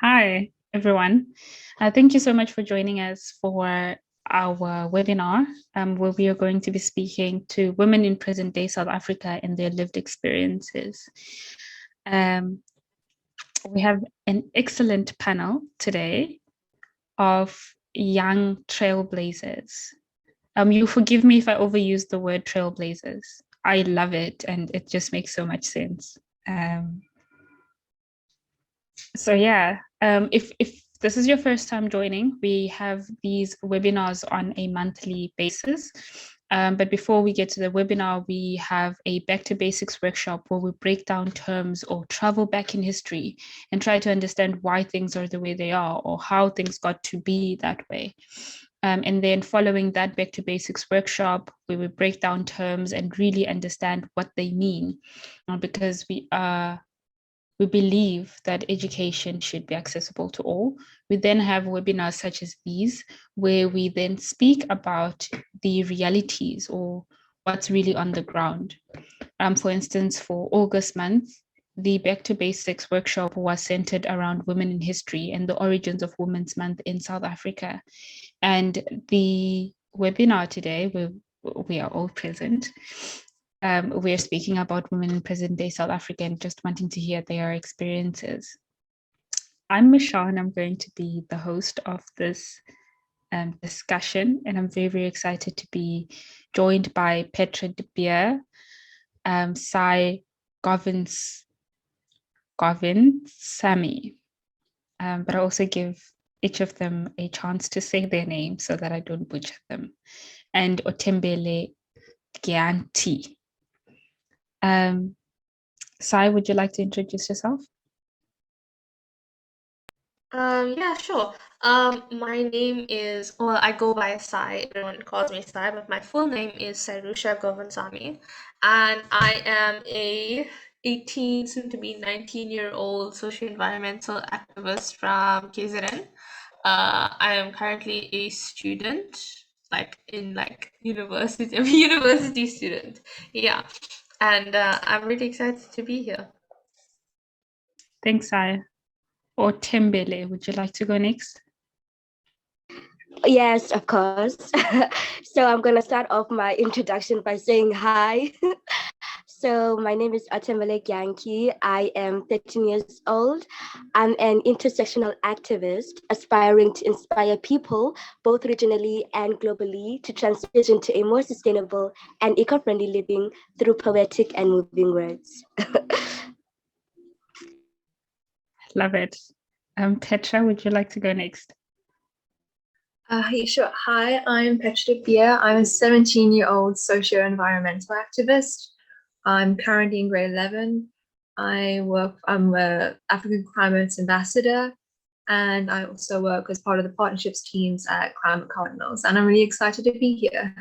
Hi, everyone. Thank you so much for joining us for our webinar, where we are going to be speaking to women in present-day South Africa and their lived experiences. We have an excellent panel today of young trailblazers. You forgive me if I overuse the word trailblazers. I love it, and it just makes so much sense. If this is your first time joining, we have these webinars on a monthly basis. But before we get to the webinar, we have a back to basics workshop where we break down terms or travel back in history and try to understand why things are the way they are or how things got to be that way. And then following that back to basics workshop, we will break down terms and really understand what they mean, because we believe that education should be accessible to all. We then have webinars such as these, where we then speak about the realities or what's really on the ground. For instance, for August month, the Back to Basics workshop was centered around women in history and the origins of Women's Month in South Africa. And the webinar today, where we are all present, we're speaking about women in present-day South Africa and just wanting to hear their experiences. I'm Michelle, and I'm going to be the host of this discussion, and I'm very, very excited to be joined by Pétra de Beer, Sairusha Govindsamy, but I also give each of them a chance to say their name so that I don't butcher them, and Othembele Dyantyi. Sai, would you like to introduce yourself? Yeah, sure. My name is, well, I go by Sai. Everyone calls me Sai, but my full name is Sairusha Govindsamy, and I am a 18, soon to be 19-year-old socio-environmental activist from KZN. I am currently a student, university, I'm a university student. Yeah, and I'm really excited to be here. Thanks, Sai. Othembele, would you like to go next? Yes, of course. So I'm going to start off my introduction by saying hi. So my name is Othembele Dyantyi. I am 13 years old. I'm an intersectional activist aspiring to inspire people, both regionally and globally, to transition to a more sustainable and eco-friendly living through poetic and moving words. Love it. Pétra, would you like to go next? Yeah, sure. Hi, I'm Pétra Beer. I'm a 17-year-old socio-environmental activist. I'm currently in grade 11. I'm an African Climate Ambassador, and I also work as part of the partnerships teams at Climate Cardinals, and I'm really excited to be here.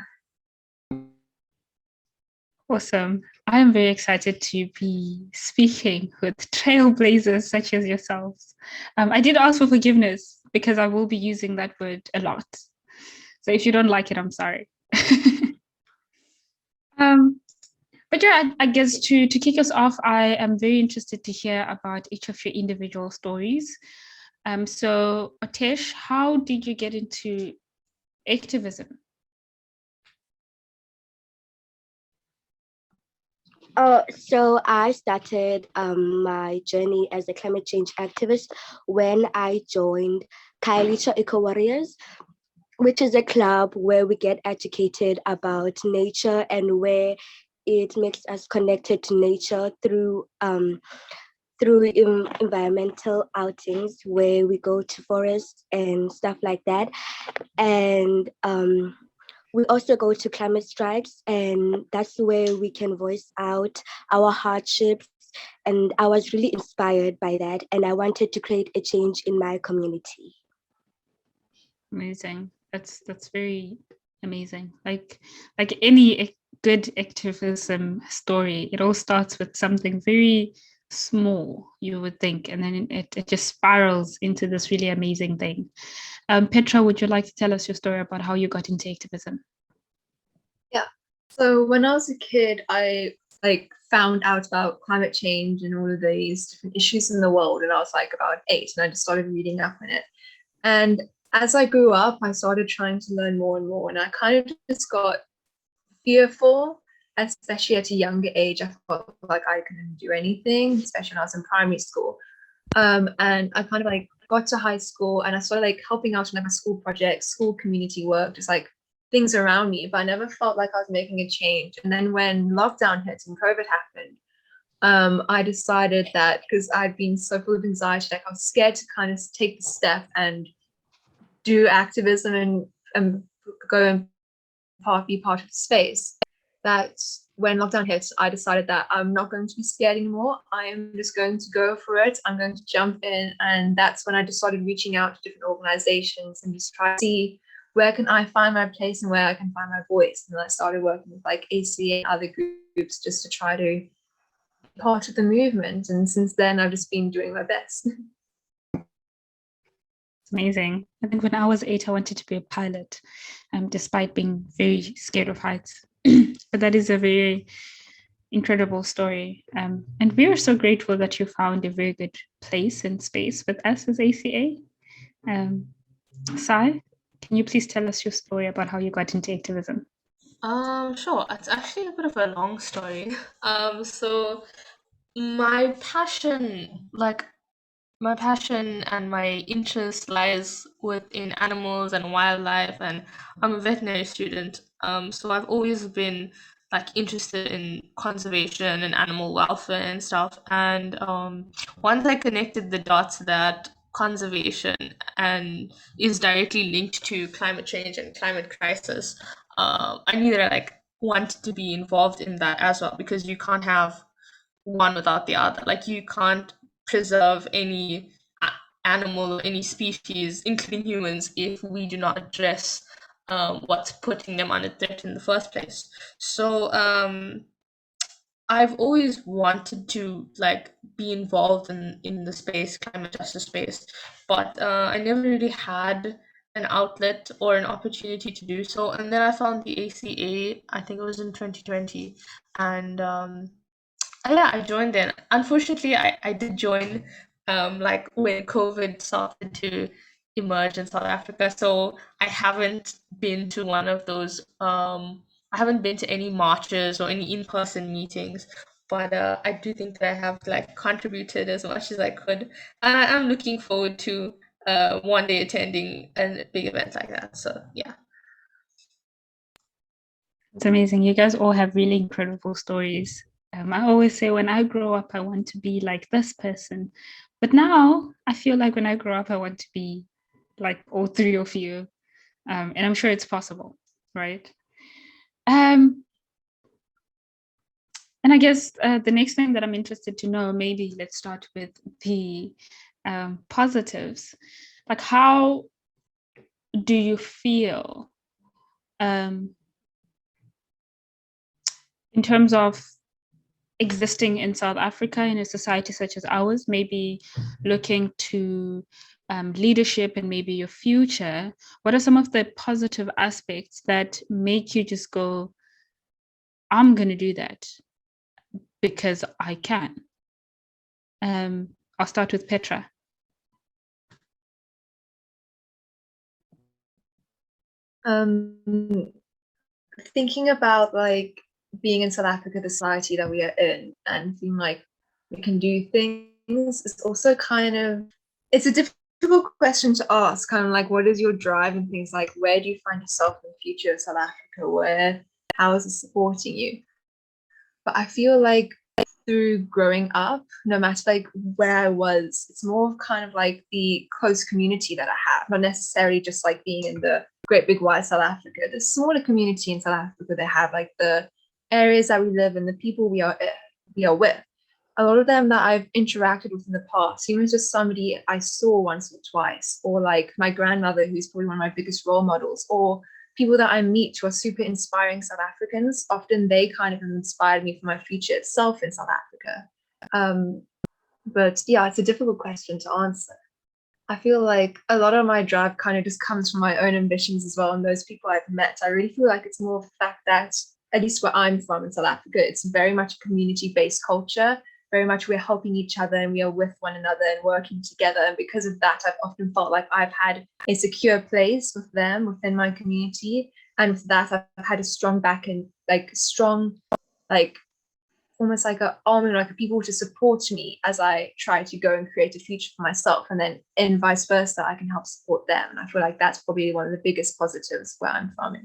Awesome. I am very excited to be speaking with trailblazers such as yourselves. I did ask for forgiveness because I will be using that word a lot. So if you don't like it, I'm sorry. But yeah, I guess to kick us off, I am very interested to hear about each of your individual stories. So Otesh, how did you get into activism? So I started my journey as a climate change activist when I joined Khayelitsha Eco-Warriors, which is a club where we get educated about nature and where it makes us connected to nature through environmental outings where we go to forests and stuff like that. And we also go to climate strikes, and that's where we can voice out our hardships. And I was really inspired by that, and I wanted to create a change in my community. Amazing. That's very amazing. Like any good activism story, it all starts with something very small, you would think, and then it just spirals into this really amazing thing. Pétra, would you like to tell us your story about how you got into activism? Yeah. So when I was a kid, I like found out about climate change and all of these different issues in the world, and I was like about 8, and I just started reading up on it. And as I grew up, I started trying to learn more and more, and I kind of just got fearful, especially at a younger age. I felt like I couldn't do anything, especially when I was in primary school. And I kind of like got to high school, and I started like helping out in like my school projects, school community work, just like things around me, but I never felt like I was making a change. And then when lockdown hit and COVID happened, I decided that because I'd been so full of anxiety, like I was scared to kind of take the step and do activism and go and be part of the space, that when lockdown hits, I decided that I'm not going to be scared anymore. I am just going to go for it. I'm going to jump in. And that's when I just started reaching out to different organizations and just try to see where can I find my place and where I can find my voice. And then I started working with like ACA and other groups just to try to be part of the movement. And since then, I've just been doing my best. It's amazing. I think when I was 8, I wanted to be a pilot, despite being very scared of heights. But that is a very incredible story. And we are so grateful that you found a very good place and space with us as ACA. Sai, can you please tell us your story about how you got into activism? Sure. It's actually a bit of a long story. So my passion and my interest lies within animals and wildlife, and I'm a veterinary student. So I've always been like interested in conservation and animal welfare and stuff. And once I connected the dots that conservation and is directly linked to climate change and climate crisis, I knew that I like wanted to be involved in that as well, because you can't have one without the other. Like you can't preserve any animal or any species, including humans, if we do not address what's putting them under threat in the first place. So I've always wanted to like be involved in the space, climate justice space, but I never really had an outlet or an opportunity to do so. And then I found the ACA, I think it was in 2020, and yeah, I joined then. Unfortunately, I did join like when COVID started to emerge in South Africa. So I haven't been to one of those I haven't been to any marches or any in-person meetings. But I do think that I have like contributed as much as I could. And I'm looking forward to one day attending a big event like that. So yeah. It's amazing. You guys all have really incredible stories. I always say when I grow up, I want to be like this person. But now I feel like when I grow up, I want to be like all three of you. And I'm sure it's possible, right? And I guess the next thing that I'm interested to know, maybe let's start with the positives. Like, how do you feel in terms of existing in South Africa in a society such as ours, maybe looking to leadership and maybe your future? What are some of the positive aspects that make you just go, I'm going to do that because I can? I'll start with Pétra. Thinking about like being in South Africa, the society that we are in, and feeling like we can do things is also kind of, it's a difficult question to ask, kind of like what is your drive and things, like where do you find yourself in the future of South Africa, how is it supporting you? But I feel like through growing up, no matter like where I was, it's more of kind of like the close community that I have, not necessarily just like being in the great big wide South Africa. The smaller community in South Africa, they have like the areas that we live in, the people we are with. A lot of them that I've interacted with in the past, even just somebody I saw once or twice, or like my grandmother, who's probably one of my biggest role models, or people that I meet who are super inspiring South Africans. Often they kind of inspired me for my future itself in South Africa. But yeah, it's a difficult question to answer. I feel like a lot of my drive kind of just comes from my own ambitions as well, and those people I've met. I really feel like it's more of the fact that at least where I'm from in South Africa, it's very much a community-based culture. Very much we're helping each other and we are with one another and working together. And because of that, I've often felt like I've had a secure place with them within my community. And with that, I've had a strong back and almost like an army, like people to support me as I try to go and create a future for myself. And then in vice versa, I can help support them. And I feel like that's probably one of the biggest positives where I'm from.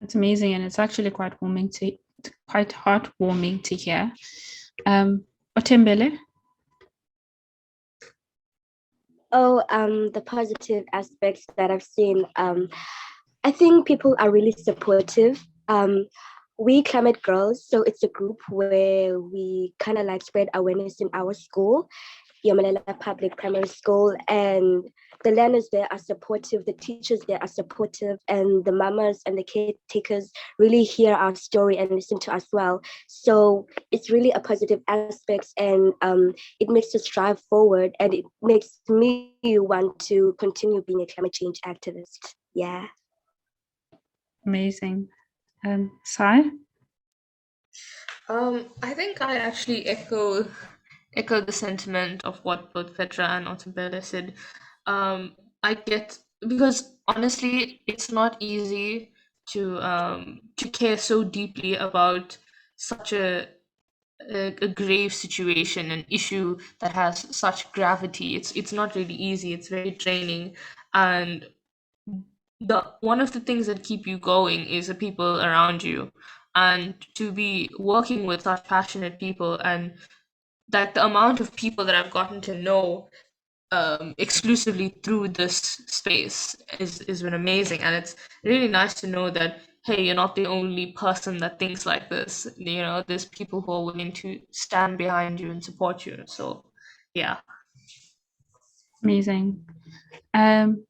That's amazing, and it's actually quite heartwarming to hear. Othembele? The positive aspects that I've seen. I think people are really supportive. We Climate Girls, so it's a group where we kind of like spread awareness in our school, Yomelela Public Primary School, and the learners there are supportive, the teachers there are supportive, and the mamas and the caretakers really hear our story and listen to us well. So it's really a positive aspect, and it makes us strive forward, and it makes me want to continue being a climate change activist. Yeah. Amazing. Sai? I think I actually echo the sentiment of what both Petra and Othembele said. I get, because honestly, it's not easy to care so deeply about such a grave situation, an issue that has such gravity. It's not really easy. It's very draining, and the one of the things that keep you going is the people around you, and to be working with such passionate people, and that the amount of people that I've gotten to know exclusively through this space is been amazing. And it's really nice to know that, hey, you're not the only person that thinks like this. There's people who are willing to stand behind you and support you. So yeah. Amazing. And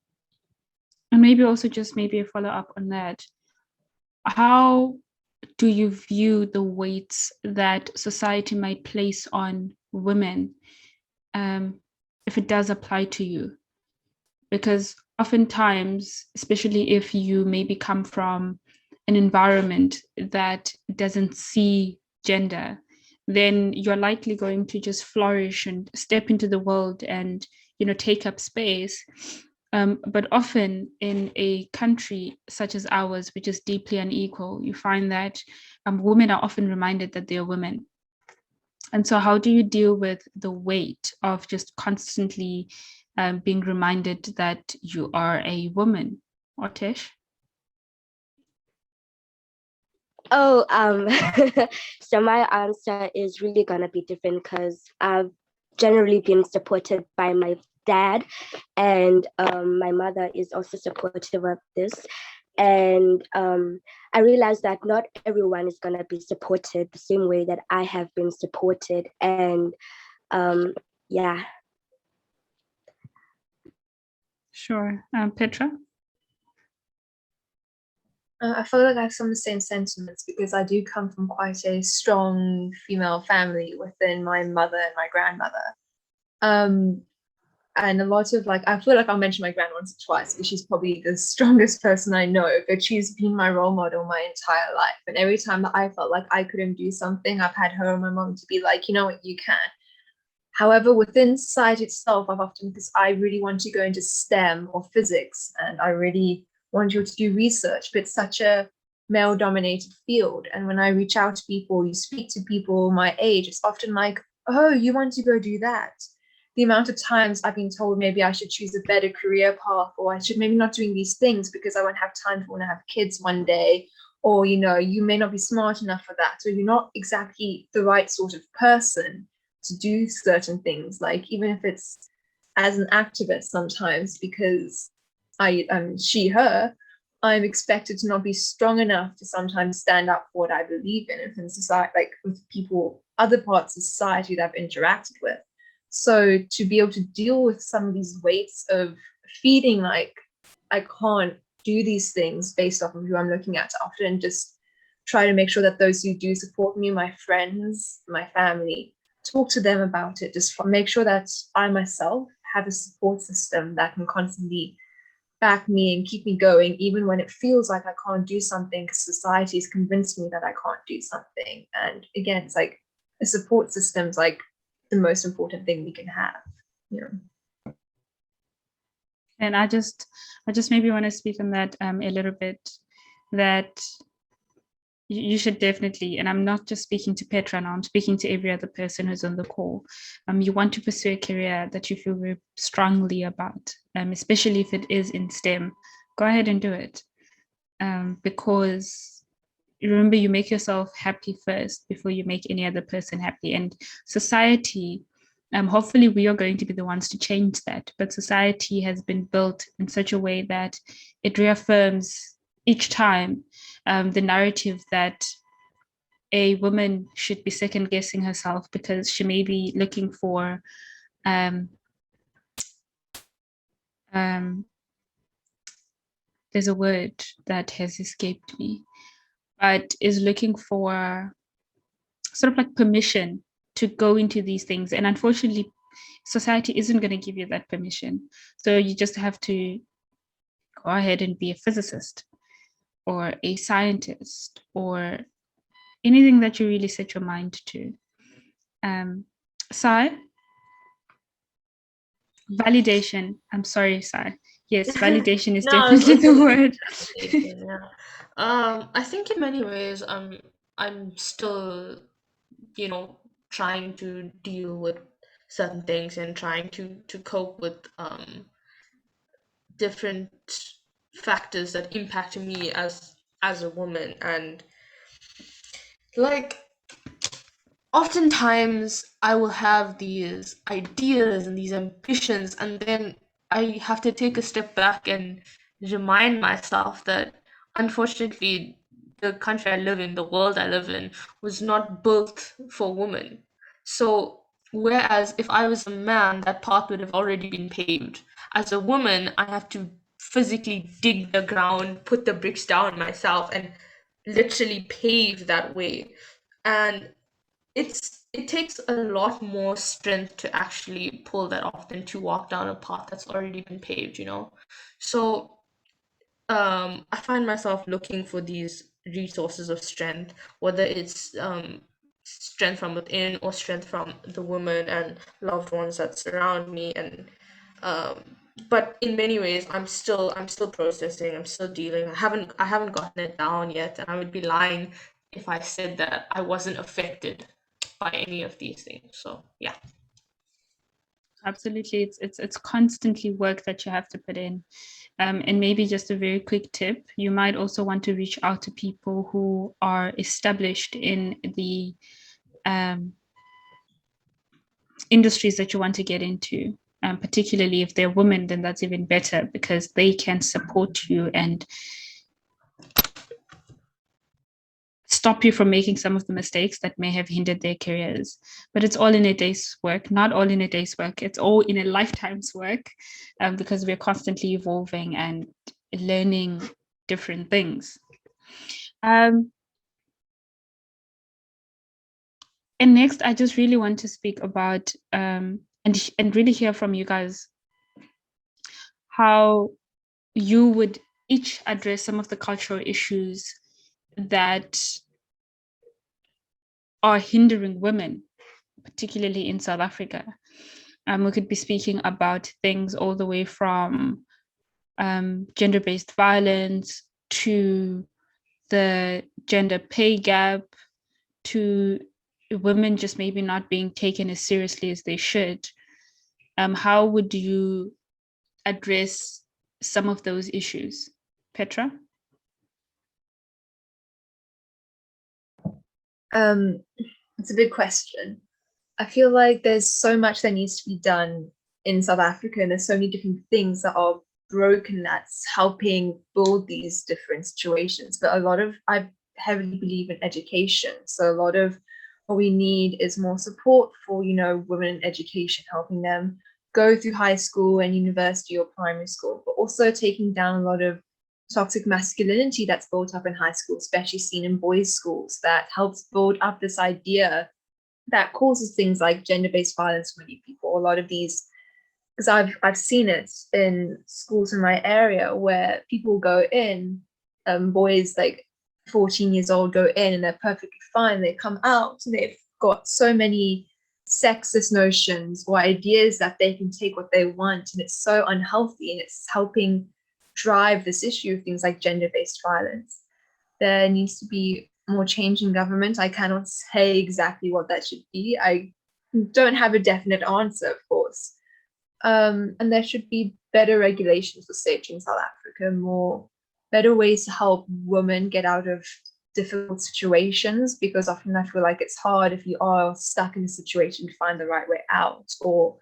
maybe also just maybe a follow-up on that. How do you view the weights that society might place on women, if it does apply to you? Because oftentimes, especially if you maybe come from an environment that doesn't see gender, then you're likely going to just flourish and step into the world and take up space. But often in a country such as ours, which is deeply unequal, you find that women are often reminded that they're women. And so how do you deal with the weight of just constantly being reminded that you are a woman? Otesh? So my answer is really gonna be different because I've generally been supported by my dad, and my mother is also supportive of this. And I realized that not everyone is gonna be supported the same way that I have been supported. And yeah. Sure. Pétra? I feel like I have some of the same sentiments because I do come from quite a strong female family within my mother and my grandmother. And a lot of I feel like I'll mention my grandma once or twice because she's probably the strongest person I know, but she's been my role model my entire life. And every time that I felt like I couldn't do something, I've had her and my mom to be like, you know what, you can. However, within society itself, I've often, because I really want to go into STEM or physics, and I really want you to do research, but it's such a male-dominated field. And when I reach out to people, you speak to people my age, it's often like, oh, you want to go do that. The amount of times I've been told maybe I should choose a better career path, or I should maybe not doing these things because I won't have time for when I have kids one day, or you may not be smart enough for that, so you're not exactly the right sort of person to do certain things, like even if it's as an activist sometimes, because I'm I'm expected to not be strong enough to sometimes stand up for what I believe in and society, like with people, other parts of society that I've interacted with. So to be able to deal with some of these weights of feeling like I can't do these things based off of who I'm looking at, to often just try to make sure that those who do support me, my friends, my family, talk to them about it, just make sure that I myself have a support system that can constantly back me and keep me going, even when it feels like I can't do something because society's convinced me that I can't do something. And again, it's like a support system's like the most important thing we can have. Yeah. And I just maybe want to speak on that a little bit, that you should definitely, and I'm not just speaking to Pétra now, I'm speaking to every other person who's on the call. You want to pursue a career that you feel very strongly about, especially if it is in STEM, go ahead and do it. Because remember, you make yourself happy first before you make any other person happy. And society, hopefully we are going to be the ones to change that, but society has been built in such a way that it reaffirms each time the narrative that a woman should be second guessing herself because she may be looking for there's a word that has escaped me, but is looking for sort of like permission to go into these things. And unfortunately, society isn't going to give you that permission. So you just have to go ahead and be a physicist or a scientist or anything that you really set your mind to. Sai, validation. I'm sorry, Sai. Yes, validation is No, definitely the word. Yeah. I think in many ways, I'm still, trying to deal with certain things and trying to cope with different factors that impact me as a woman. And like, oftentimes I will have these ideas and these ambitions, and then I have to take a step back and remind myself that unfortunately the country I live in, the world I live in, was not built for women. So whereas if I was a man, that path would have already been paved. As a woman, I have to physically dig the ground, put the bricks down myself, and literally pave that way. And it takes a lot more strength to actually pull that off than to walk down a path that's already been paved. So I find myself looking for these resources of strength, whether it's strength from within or strength from the women and loved ones that surround me. And um, but in many ways, I'm still processing. I'm still dealing. I haven't gotten it down yet, and I would be lying if I said that I wasn't affected by any of these things. So yeah. Absolutely, it's constantly work that you have to put in. And maybe just a very quick tip, you might also want to reach out to people who are established in the industries that you want to get into. Particularly if they're women, then that's even better because they can support you and stop you from making some of the mistakes that may have hindered their careers. But it's all in a day's work, not all in a day's work. It's all in a lifetime's work because we're constantly evolving and learning different things. And next, I just really want to speak about and really hear from you guys how you would each address some of the cultural issues that are hindering women, particularly in South Africa. We could be speaking about things all the way from gender-based violence to the gender pay gap to women just maybe not being taken as seriously as they should. How would you address some of those issues? Pétra? It's a big question. I feel like there's so much that needs to be done in South Africa, and there's so many different things that are broken that's helping build these different situations. But I heavily believe in education. So a lot of what we need is more support for, women in education, helping them go through high school and university or primary school, but also taking down a lot of toxic masculinity that's built up in high school, especially seen in boys' schools, that helps build up this idea that causes things like gender-based violence for many people. A lot of these because I've seen it in schools in my area where people go in, boys like 14 years old go in and they're perfectly fine. They come out and they've got so many sexist notions or ideas that they can take what they want, and it's so unhealthy, and it's helping drive this issue of things like gender-based violence. There needs to be more change in government. I cannot say exactly what that should be. I don't have a definite answer, of course. And there should be better regulations for safety in South Africa, better ways to help women get out of difficult situations, because often I feel like it's hard if you are stuck in a situation to find the right way out. Or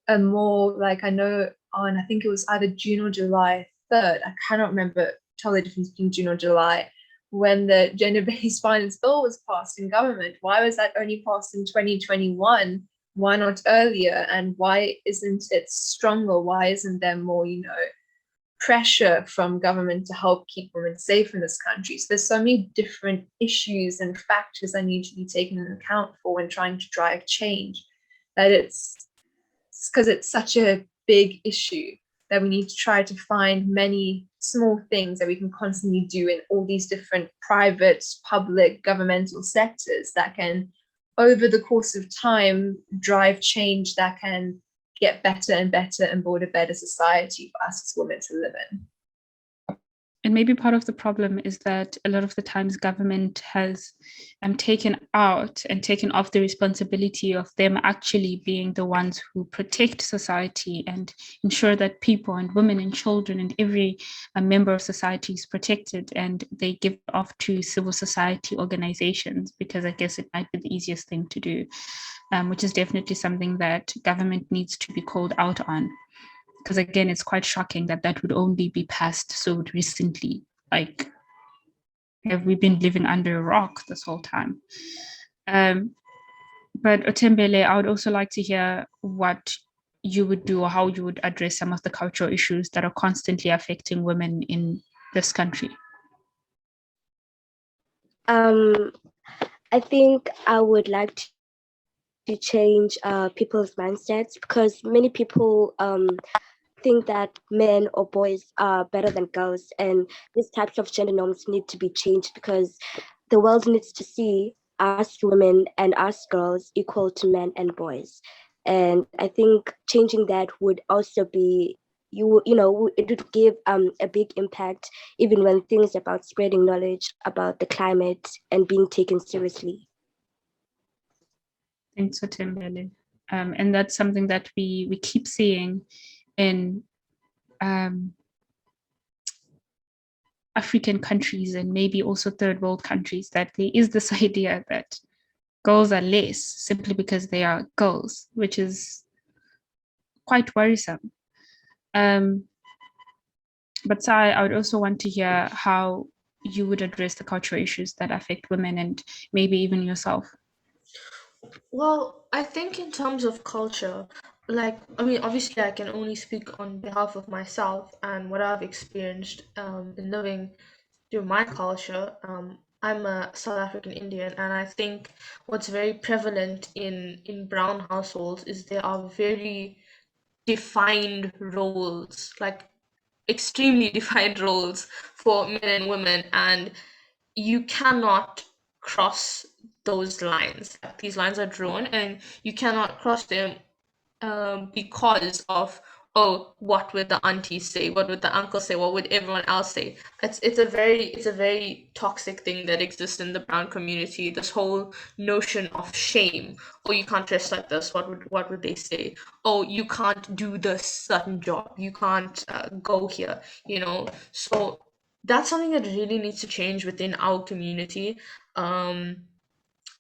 a more like, I know on, I think it was either June or July 3rd, I cannot remember, tell the difference between June or July, when the gender-based violence bill was passed in government. Why was that only passed in 2021? Why not earlier? And why isn't it stronger? Why isn't there more, pressure from government to help keep women safe in this country? So there's so many different issues and factors that need to be taken into account for when trying to drive change, that it's because it's such a big issue that we need to try to find many small things that we can constantly do in all these different private, public, governmental sectors that can, over the course of time, drive change that can get better and better and build a better society for us as women to live in. And maybe part of the problem is that a lot of the times government has taken out and taken off the responsibility of them actually being the ones who protect society and ensure that people and women and children and every member of society is protected, and they give it off to civil society organizations because I guess it might be the easiest thing to do, which is definitely something that government needs to be called out on. Because again, it's quite shocking that that would only be passed so recently. Like, have we been living under a rock this whole time? But Othembele, I would also like to hear what you would do or how you would address some of the cultural issues that are constantly affecting women in this country. I think I would like to change people's mindsets, because many people think that men or boys are better than girls, and these types of gender norms need to be changed because the world needs to see us women and us girls equal to men and boys. And I think changing that would also be, it would give a big impact even when things about spreading knowledge about the climate and being taken seriously. Thanks, Othembele. And that's something that we keep seeing in African countries and maybe also third world countries, that there is this idea that girls are less simply because they are girls, which is quite worrisome. But Sai, I would also want to hear how you would address the cultural issues that affect women and maybe even yourself. Well, I think in terms of culture, obviously I can only speak on behalf of myself and what I've experienced in living through my culture. I'm a South African Indian, and I think what's very prevalent in brown households is there are very defined roles, like extremely defined roles for men and women, and you cannot cross those lines. These lines are drawn, and you cannot cross them because of, oh, what would the aunties say? What would the uncle say? What would everyone else say? It's a very toxic thing that exists in the brown community. This whole notion of shame. Oh, you can't dress like this. What would they say? Oh, you can't do this certain job. You can't go here. So that's something that really needs to change within our community.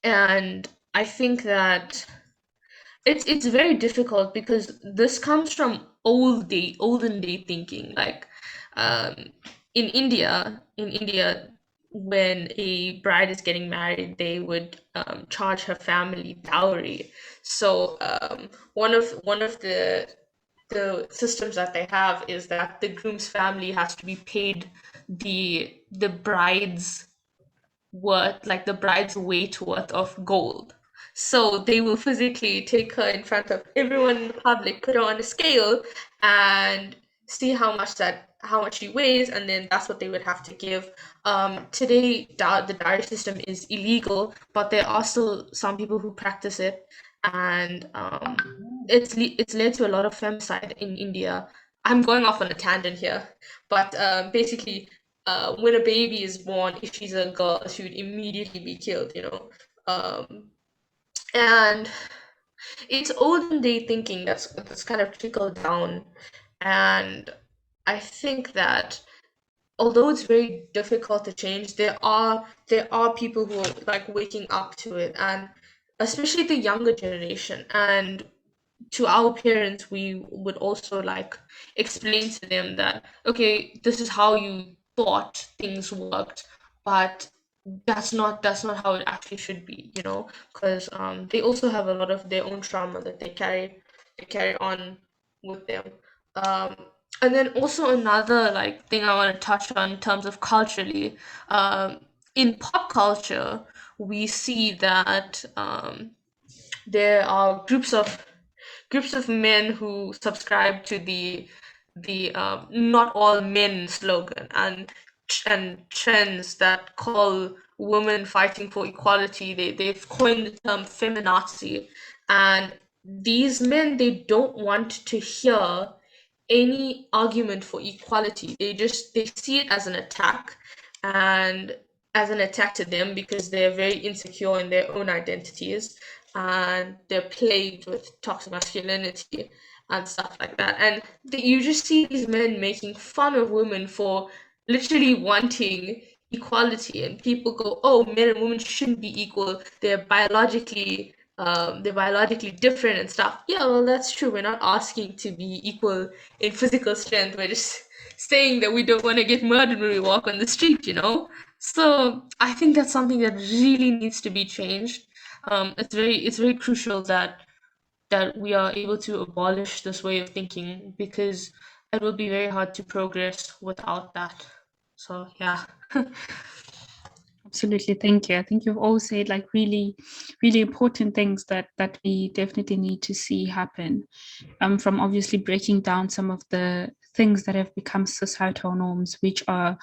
And I think that it's very difficult because this comes from olden day thinking. Like, um, in India, when a bride is getting married, they would charge her family dowry. So one of the systems that they have is that the groom's family has to be paid the bride's worth, like the bride's weight worth of gold. So they will physically take her in front of everyone in the public, put her on a scale, and see how much she weighs, and then that's what they would have to give. Today, the dowry system is illegal, but there are still some people who practice it, and it's led to a lot of femicide in India. I'm going off on a tangent here, but basically, when a baby is born, if she's a girl, she would immediately be killed, you know. And it's olden day thinking that's kind of trickled down, and I think that although it's very difficult to change, there are people who are like waking up to it, and especially the younger generation. And to our parents, we would also like explain to them that, okay, this is how you thought things worked, but that's not how it actually should be, you know, because they also have a lot of their own trauma that they carry on with them. um and then also another like thing I want to touch on in terms of culturally, in pop culture we see that there are groups of men who subscribe to the not all men slogan, and trends that call women fighting for equality. They've coined the term feminazi, and these men, they don't want to hear any argument for equality. They see it as an attack, and as an attack to them, because they're very insecure in their own identities, and they're plagued with toxic masculinity and stuff like that. And you just see these men making fun of women for literally wanting equality, and people go, "Oh, men and women shouldn't be equal. They're biologically different and stuff." Yeah, well, that's true. We're not asking to be equal in physical strength. We're just saying that we don't want to get murdered when we walk on the street, you know? So I think that's something that really needs to be changed. It's very crucial that we are able to abolish this way of thinking, because it will be very hard to progress without that. So yeah. Absolutely, thank you. I think you've all said like really, really important things that we definitely need to see happen. From obviously breaking down some of the things that have become societal norms, which are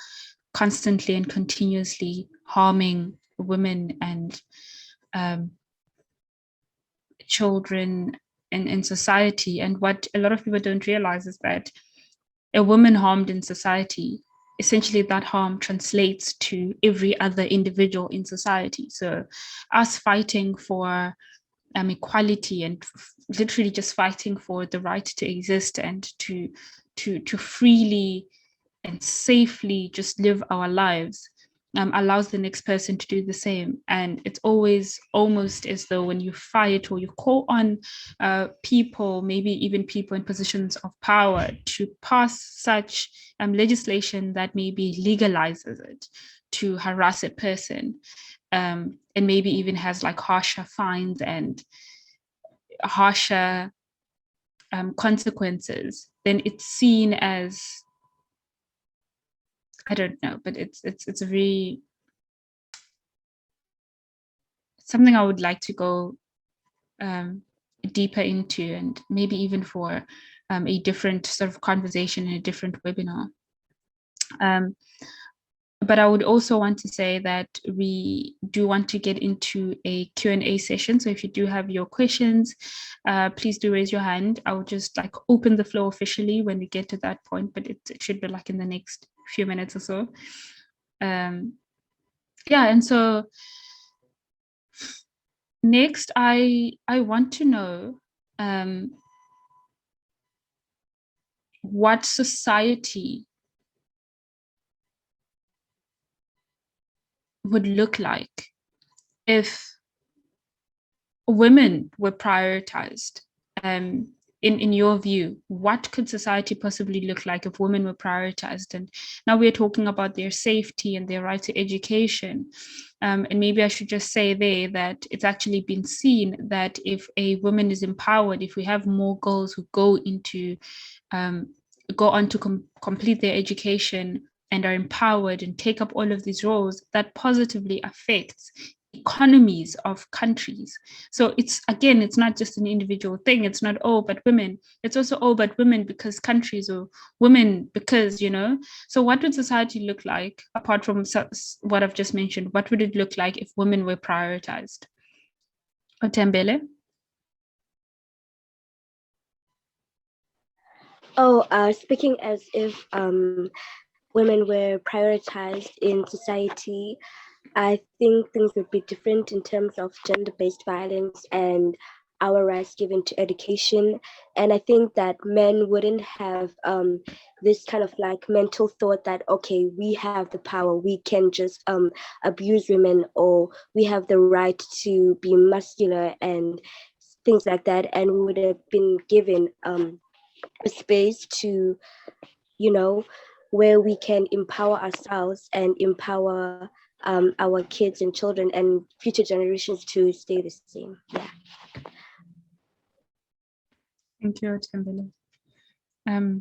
constantly and continuously harming women and children in society. And what a lot of people don't realize is that a woman harmed in society, essentially that harm translates to every other individual in society. So us fighting for equality and literally just fighting for the right to exist and to freely and safely just live our lives allows the next person to do the same. And it's always almost as though when you fight or you call on people, maybe even people in positions of power, to pass such legislation that maybe legalizes it, to harass a person, and maybe even has like harsher fines and harsher consequences, then it's seen as, I don't know, but it's a very, something I would like to go deeper into, and maybe even for a different sort of conversation in a different webinar. But I would also want to say that we do want to get into a Q&A session. So if you do have your questions, please do raise your hand. I will just like open the floor officially when we get to that point, but it should be like in the next few minutes or so. Yeah, and so next, I want to know what society would look like if women were prioritized. In your view, what could society possibly look like if women were prioritized? And now we're talking about their safety and their right to education. And maybe I should just say there that it's actually been seen that if a woman is empowered, if we have more girls who go on to complete their education and are empowered and take up all of these roles, that positively affects economies of countries. So it's not just an individual thing. It's not, oh, but women. It's also, oh, but women because countries, or women because, So what would society look like, apart from what I've just mentioned? What would it look like if women were prioritized? Othembele? Speaking as if women were prioritized in society, I think things would be different in terms of gender-based violence and our rights given to education. And I think that men wouldn't have this kind of like mental thought that, okay, we have the power, we can just abuse women, or we have the right to be muscular and things like that. And we would have been given a space to, where we can empower ourselves and empower our kids and children and future generations to stay the same. Yeah. Thank you, Othembele.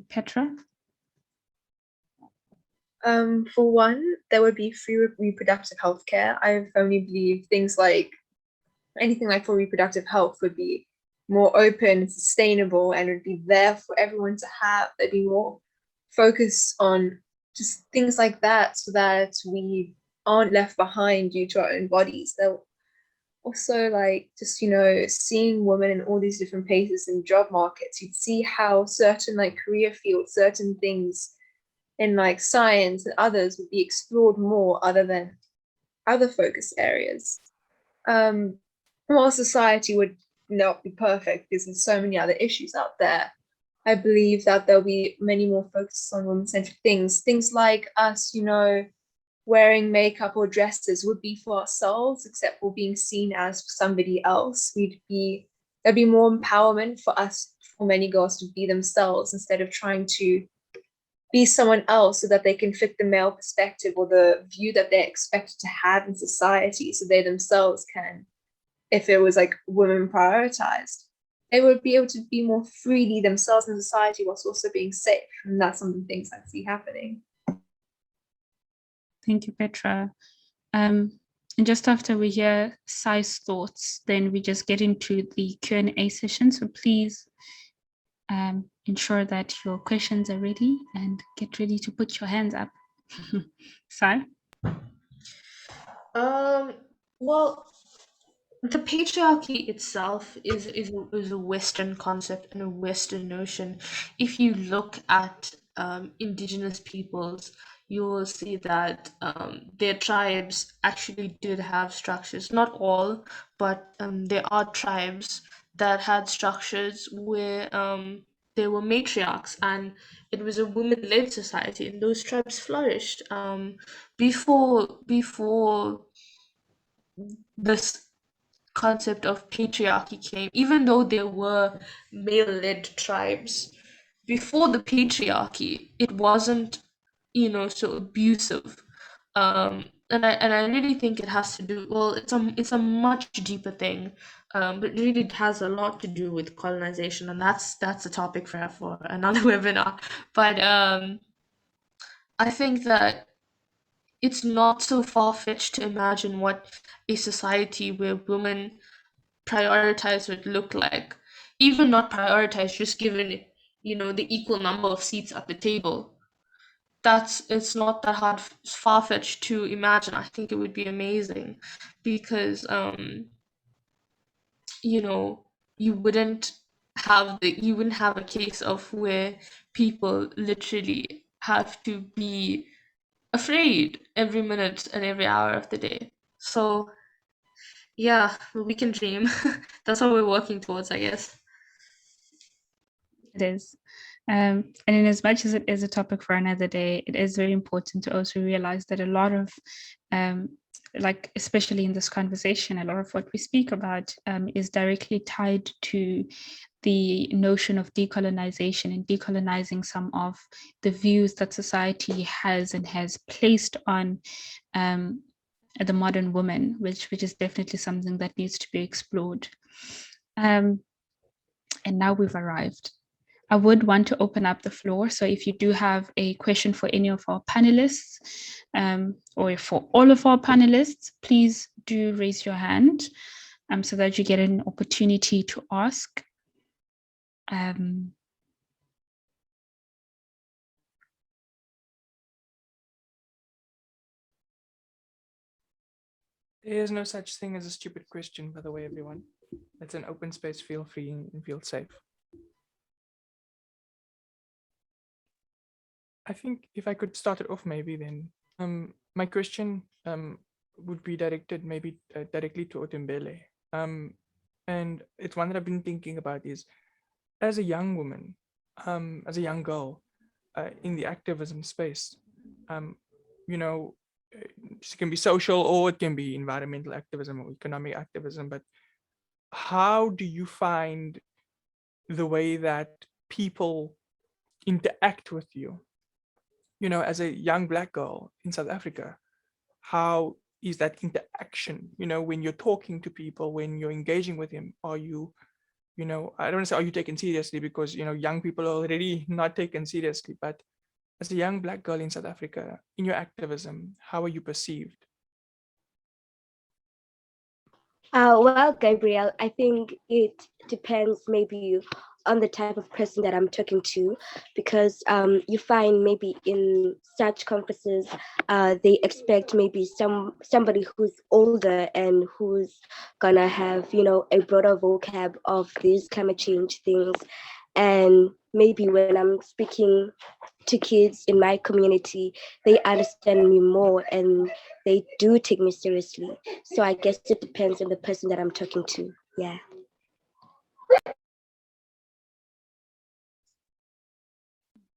Pétra? For one, there would be free reproductive health care. I firmly believe things like anything like for reproductive health would be more open and sustainable and would be there for everyone to have. There'd be more focus on just things like that so that we aren't left behind due to our own bodies. They'll also like just, seeing women in all these different places in job markets, you'd see how certain like career fields, certain things in like science and others would be explored more other than other focus areas. While society would not be perfect because there's so many other issues out there, I believe that there'll be many more focus on women-centric things. Things like us, wearing makeup or dresses would be for ourselves, except for being seen as somebody else. There'd be more empowerment for us, for many girls to be themselves instead of trying to be someone else so that they can fit the male perspective or the view that they're expected to have in society, so they themselves can, if it was like women prioritized, they would be able to be more freely themselves in society whilst also being safe. And that's some of the things I see happening. Thank you, Pétra. And just after we hear Sai's thoughts, then we just get into the Q&A session. So please ensure that your questions are ready and get ready to put your hands up. Sai? Well, the patriarchy itself is a Western concept and a Western notion. If you look at indigenous peoples, you will see that their tribes actually did have structures. Not all, but there are tribes that had structures where there were matriarchs, and it was a women-led society, and those tribes flourished. Before this concept of patriarchy came, even though there were male-led tribes, before the patriarchy, it wasn't, so abusive. And I really think it has to do, well, it's a much deeper thing, but it really has a lot to do with colonization, and that's a topic for another webinar. But I think that it's not so far-fetched to imagine what a society where women prioritize would look like. Even not prioritize, just given, the equal number of seats at the table. It's not that hard, far-fetched to imagine. I think it would be amazing because, you wouldn't have a case of where people literally have to be afraid every minute and every hour of the day. So yeah, we can dream. That's what we're working towards, I guess. It is. And in as much as it is a topic for another day, it is very important to also realize that a lot of, especially in this conversation, a lot of what we speak about is directly tied to the notion of decolonization and decolonizing some of the views that society has and has placed on the modern woman, which is definitely something that needs to be explored. And now we've arrived. I would want to open up the floor. So if you do have a question for any of our panelists or for all of our panelists, please do raise your hand so that you get an opportunity to ask. There's no such thing as a stupid question, by the way, everyone. It's an open space. Feel free and feel safe. I think if I could start it off, maybe then. My question would be directed maybe directly to Othembele. And it's one that I've been thinking about is, as a young woman, as a young girl in the activism space, you know, it can be social or it can be environmental activism or economic activism, but how do you find the way that people interact with you? You know, as a young Black girl in South Africa, how is that interaction? You know, when you're talking to people, when you're engaging with them, are you, you know, I don't want to say are you taken seriously, because, you know, young people are already not taken seriously, but as a young Black girl in South Africa, in your activism, how are you perceived? Well, Gabriel, I think it depends maybe on the type of person that I'm talking to, because you find maybe in such conferences, they expect maybe somebody who's older and who's gonna have, you know, a broader vocab of these climate change things. And maybe when I'm speaking to kids in my community, they understand me more and they do take me seriously. So I guess it depends on the person that I'm talking to. Yeah.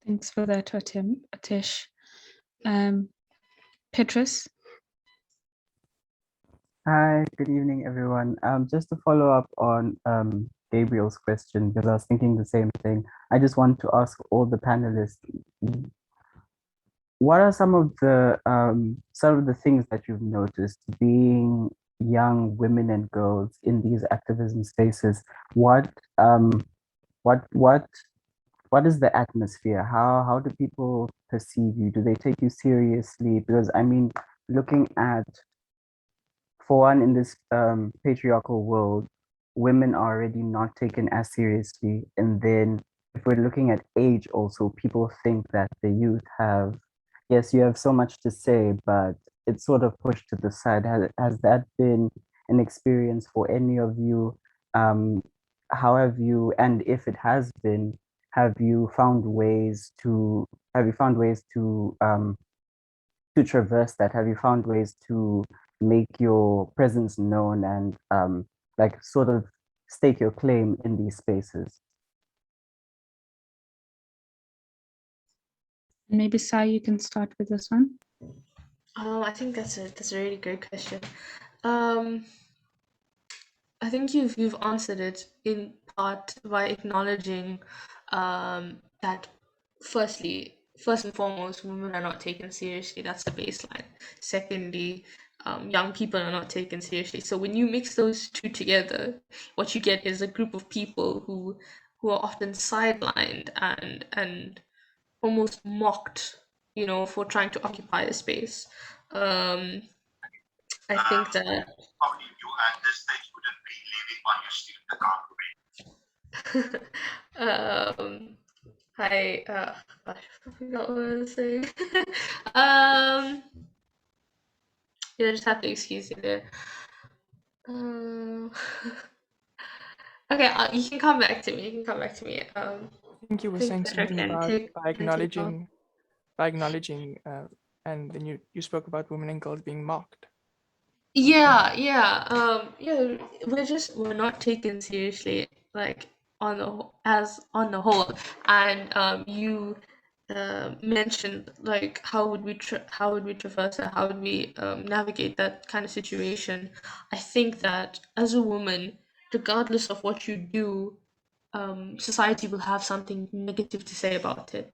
Thanks for that, Atish. Petrus? Hi, good evening, everyone. Just to follow up on Gabriel's question, because I was thinking the same thing. I just want to ask all the panelists, what are some of the things that you've noticed being young women and girls in these activism spaces? What is the atmosphere? How do people perceive you? Do they take you seriously? Because I mean, looking at, for one, in this patriarchal world, women are already not taken as seriously. And then if we're looking at age also, people think that the youth have, yes, you have so much to say, but it's sort of pushed to the side. Has that been an experience for any of you? How have you, and if it has been, have you found ways to traverse that? Have you found ways to make your presence known and like sort of stake your claim in these spaces? Maybe Sai, you can start with this one. I think that's a really great question. I think you've answered it in part by acknowledging that first and foremost, women are not taken seriously. That's the baseline. Secondly, young people are not taken seriously. So when you mix those two together, what you get is a group of people who are often sidelined and almost mocked, you know, for trying to occupy a space. I think that you and this stage wouldn't be living on your student account. Hi, gosh, I forgot what I was saying. You just have to excuse me there. Okay, you can come back to me. I think you were saying something about by acknowledging, and then you spoke about women and girls being mocked. Yeah, we're not taken seriously, like on the whole, and you mentioned like how would we traverse it, how would we navigate that kind of situation. I think that as a woman, regardless of what you do, society will have something negative to say about it.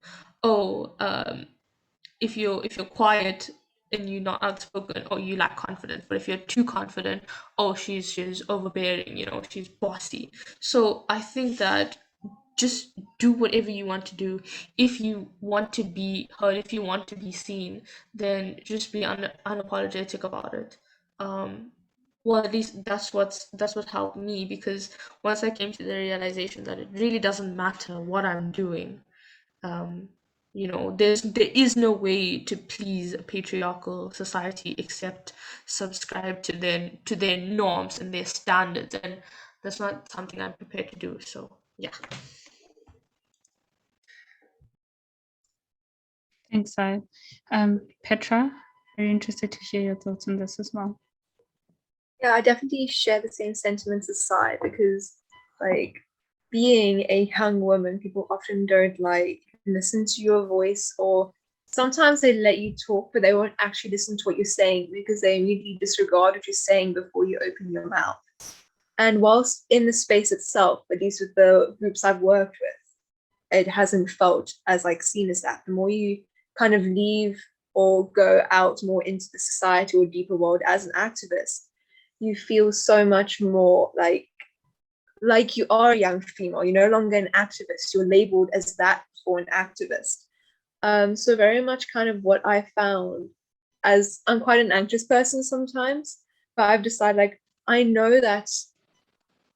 If you're quiet and you're not outspoken, or you lack confidence. But if you're too confident, she's overbearing, you know, she's bossy. So I think that just do whatever you want to do. If you want to be heard, if you want to be seen, then just be unapologetic about it. well, at least that's what helped me, because once I came to the realization that it really doesn't matter what I'm doing, there is no way to please a patriarchal society except subscribe to their norms and their standards, and that's not something I'm prepared to do. So yeah. Thanks, Sai. Petra, very interested to hear your thoughts on this as well. Yeah, I definitely share the same sentiments as Sai, because like being a young woman, people often don't like listen to your voice, or sometimes they let you talk, but they won't actually listen to what you're saying because they immediately disregard what you're saying before you open your mouth. And whilst in the space itself, at least with the groups I've worked with, it hasn't felt as like seen as that. The more you kind of leave or go out more into the society or deeper world as an activist, you feel so much more like you are a young female. You're no longer an activist. You're labeled as that for an activist. So very much kind of what I found, as I'm quite an anxious person sometimes, but I've decided like I know that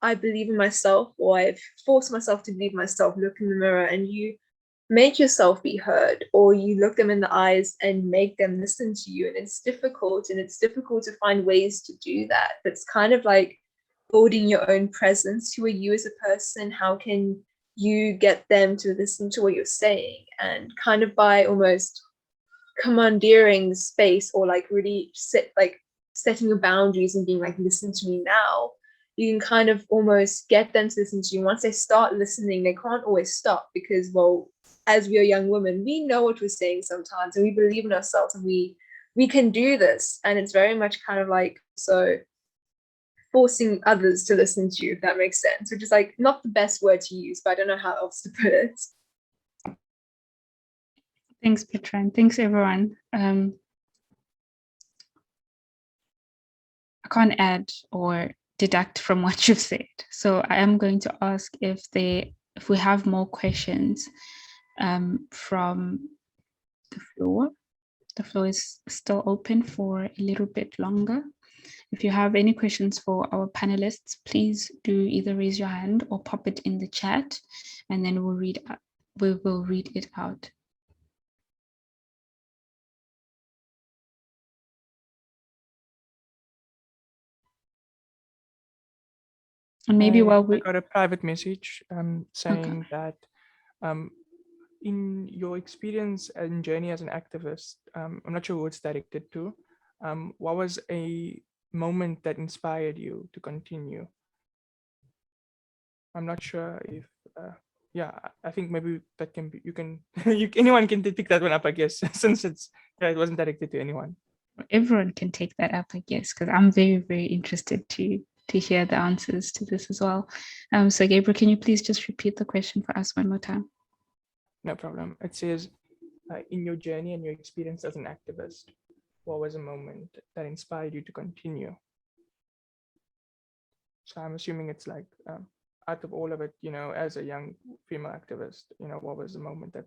I believe in myself, or I've forced myself to believe myself. Look in the mirror and you make yourself be heard, or you look them in the eyes and make them listen to you. And it's difficult to find ways to do that. It's kind of like building your own presence. Who are you as a person? How can you get them to listen to what you're saying? And kind of by almost commandeering the space, or like really setting your boundaries and being like, listen to me now, you can kind of almost get them to listen to you. Once they start listening, they can't always stop, because, well, as we are young women, we know what we're saying sometimes, and we believe in ourselves, and we can do this. And it's very much kind of like, so forcing others to listen to you, if that makes sense, which is like not the best word to use, but I don't know how else to put it. Thanks, Petra, and thanks, everyone. I can't add or deduct from what you've said. So I am going to ask if we have more questions from the floor. The floor is still open for a little bit longer. If you have any questions for our panelists, please do either raise your hand or pop it in the chat, and then we will read it out. And maybe while I got a private message saying that in your experience and journey as an activist, I'm not sure who it's directed to, what was a moment that inspired you to continue? I'm not sure if, I think maybe that can be, anyone can pick that one up, I guess, since it wasn't directed to anyone. Everyone can take that up, I guess, because I'm very, very interested to hear the answers to this as well. So Gabriel, can you please just repeat the question for us one more time? No problem. It says, in your journey and your experience as an activist, what was a moment that inspired you to continue? So I'm assuming it's like, out of all of it, as a young female activist, what was the moment that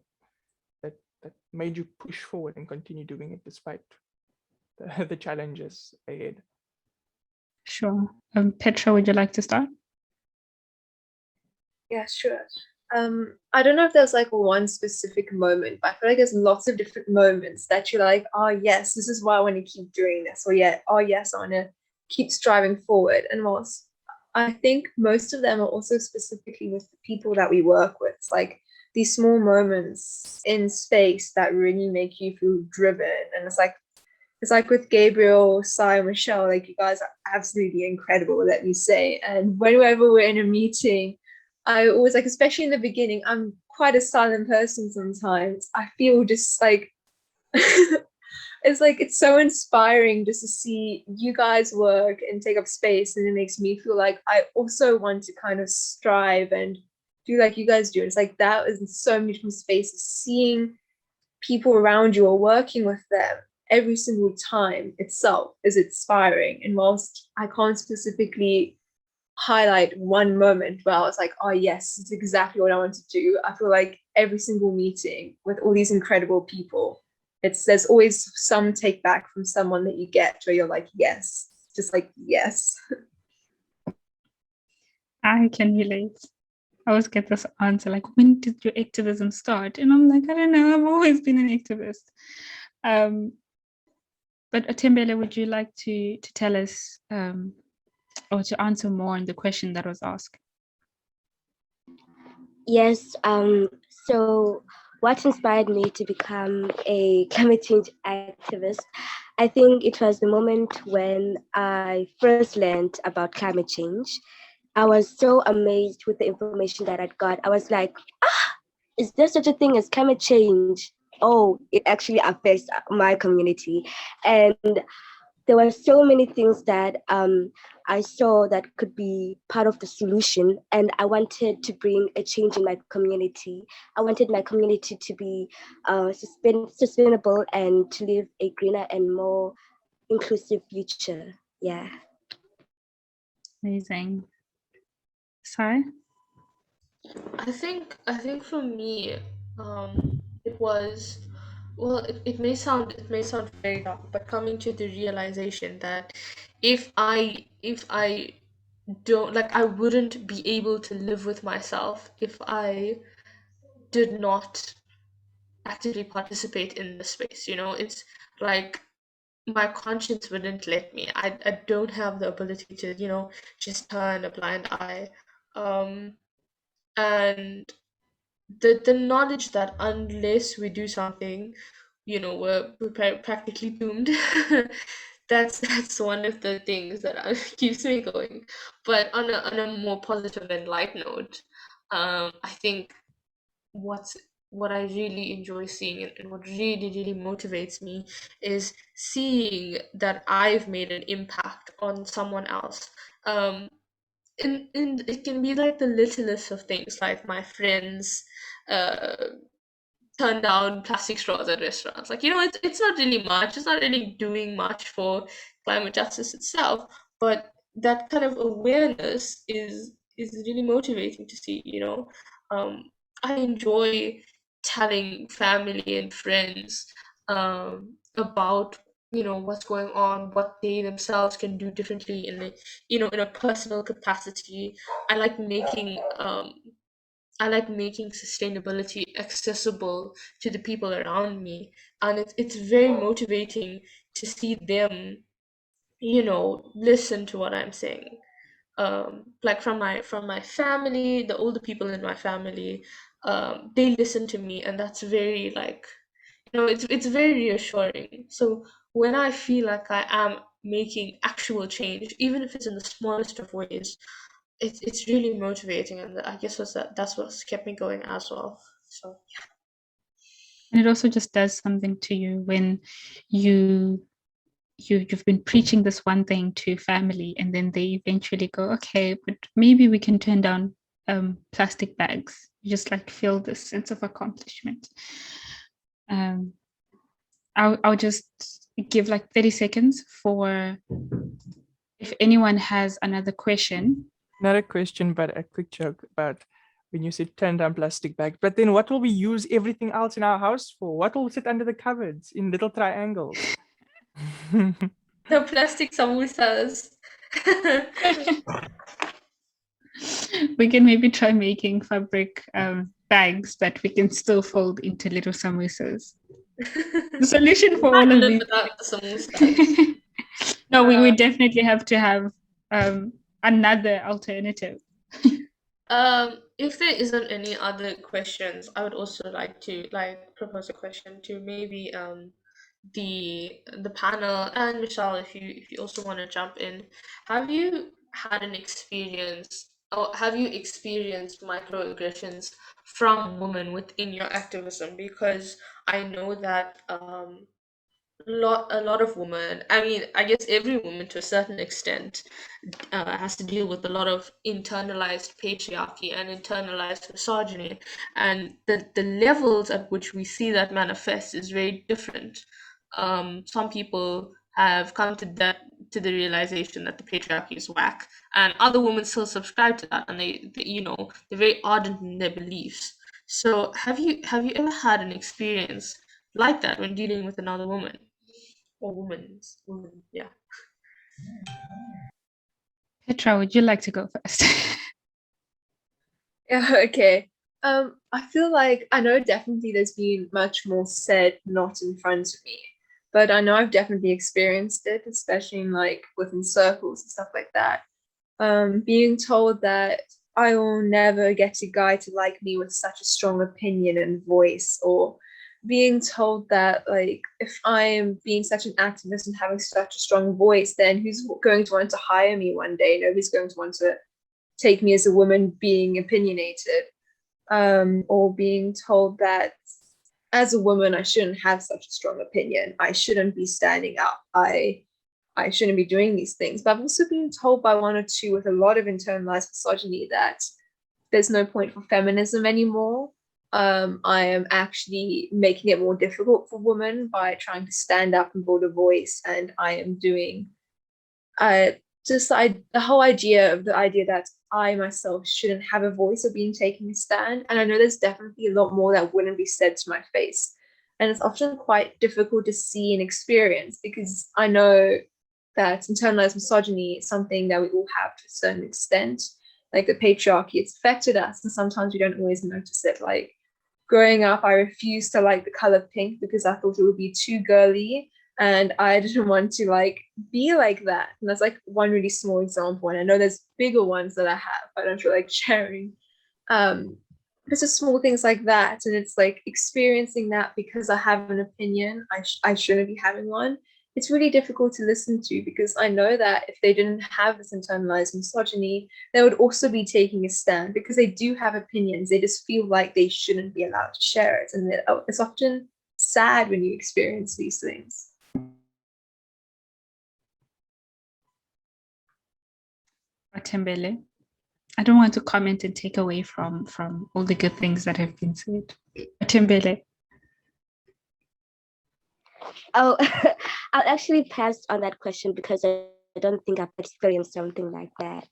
made you push forward and continue doing it despite the challenges ahead? Sure. Petra, would you like to start? Yeah, sure. I don't know if there's like one specific moment, but I feel like there's lots of different moments that you're like, oh yes, this is why I want to keep doing this, or yeah, oh yes, I want to keep striving forward. And whilst I think most of them are also specifically with the people that we work with. It's like these small moments in space that really make you feel driven. And it's like with Gabriel, Sai, and Michelle, like you guys are absolutely incredible, let me say. And whenever we're in a meeting, I always like, especially in the beginning, I'm quite a silent person sometimes. I feel just like it's so inspiring just to see you guys work and take up space, and it makes me feel like I also want to kind of strive and do like you guys do. It's like that is in so many different spaces, seeing people around you or working with them every single time itself is inspiring. And whilst I can't specifically highlight one moment where I was like, oh yes, it's exactly what I want to do, I feel like every single meeting with all these incredible people, there's always some take back from someone that you get where you're like, yes, just like, yes. I can relate. I always get this answer like, when did your activism start? And I'm like, I don't know, I've always been an activist. But Othembele, would you like to tell us or to answer more on the question that was asked? Yes, so what inspired me to become a climate change activist? I think it was the moment when I first learned about climate change. I was so amazed with the information that I'd got. I was like, is there such a thing as climate change? Oh, it actually affects my community. And there were so many things that I saw that could be part of the solution, and I wanted to bring a change in my community. I wanted my community to be sustainable and to live a greener and more inclusive future. Yeah. Amazing. Sai? I think for me, it was, well, it may sound very dark, but coming to the realization that if I don't, like, I wouldn't be able to live with myself if I did not actively participate in the space. It's like my conscience wouldn't let me. I don't have the ability to, just turn a blind eye. Um, and the knowledge that unless we do something, we're practically doomed. That's one of the things that keeps me going. But on a more positive and light note, I think what's what I really enjoy seeing, and what really, really motivates me, is seeing that I've made an impact on someone else. Um, and it can be like the littlest of things, like my friends uh turn down plastic straws at restaurants. Like, it's not really much. It's not really doing much for climate justice itself, but that kind of awareness is really motivating to see. Um, I enjoy telling family and friends about what's going on, what they themselves can do differently in a personal capacity. I like making sustainability accessible to the people around me, and it's very motivating to see them, listen to what I'm saying. Like from my family, the older people in my family, they listen to me, and that's very, like, it's very reassuring. So when I feel like I am making actual change, even if it's in the smallest of ways, it's really motivating, and I guess that's what's kept me going as well. So And it also just does something to you when you've been preaching this one thing to family, and then they eventually go, okay, but maybe we can turn down plastic bags. You just like feel this sense of accomplishment. I'll just give like 30 seconds for if anyone has another question. Not a question, but a quick joke about when you said turn down plastic bags. But then what will we use everything else in our house for? What will sit under the cupboards in little triangles? the plastic samosas. We can maybe try making fabric bags that we can still fold into little samosas. The solution for all Can't of live these. without the samosas. No, we definitely have to have another alternative. If there isn't any other questions, I would also like to propose a question to maybe the panel, and Michelle, if you also want to jump in. Have you had an experience, or have you experienced microaggressions from women within your activism? Because I know that a lot of women, I mean, I guess every woman to a certain extent, has to deal with a lot of internalized patriarchy and internalized misogyny, and the levels at which we see that manifest is very different. Some people have come to the realization that the patriarchy is whack, and other women still subscribe to that, and they're very ardent in their beliefs. So have you ever had an experience like that when dealing with another woman? Or woman, yeah. Pétra, would you like to go first? Yeah, okay. I feel like I know definitely there's been much more said not in front of me, but I know I've definitely experienced it, especially in like within circles and stuff like that. Being told that I will never get a guy to like me with such a strong opinion and voice, or being told that like if I am being such an activist and having such a strong voice, then who's going to want to hire me one day? Nobody's going to want to take me as a woman being opinionated, or being told that as a woman I shouldn't have such a strong opinion. I shouldn't be standing up. I shouldn't be doing these things. But I've also been told by one or two with a lot of internalized misogyny that there's no point for feminism anymore. I am actually making it more difficult for women by trying to stand up and build a voice, and I am doing the whole idea that I myself shouldn't have a voice or being taking a stand. And I know there's definitely a lot more that wouldn't be said to my face. And it's often quite difficult to see and experience because I know that internalized misogyny is something that we all have to a certain extent. Like the patriarchy, it's affected us, and sometimes we don't always notice it. Like growing up, I refused to like the color pink because I thought it would be too girly, and I didn't want to like be like that. And that's like one really small example. And I know there's bigger ones that I have, but I don't feel like sharing. It's just small things like that, and it's like experiencing that because I have an opinion, I shouldn't be having one. It's really difficult to listen to because I know that if they didn't have this internalized misogyny, they would also be taking a stand because they do have opinions. They just feel like they shouldn't be allowed to share it. And it's often sad when you experience these things. Othembele, I don't want to comment and take away from all the good things that have been said. Othembele. Oh, I'll actually pass on that question because I don't think I've experienced something like that.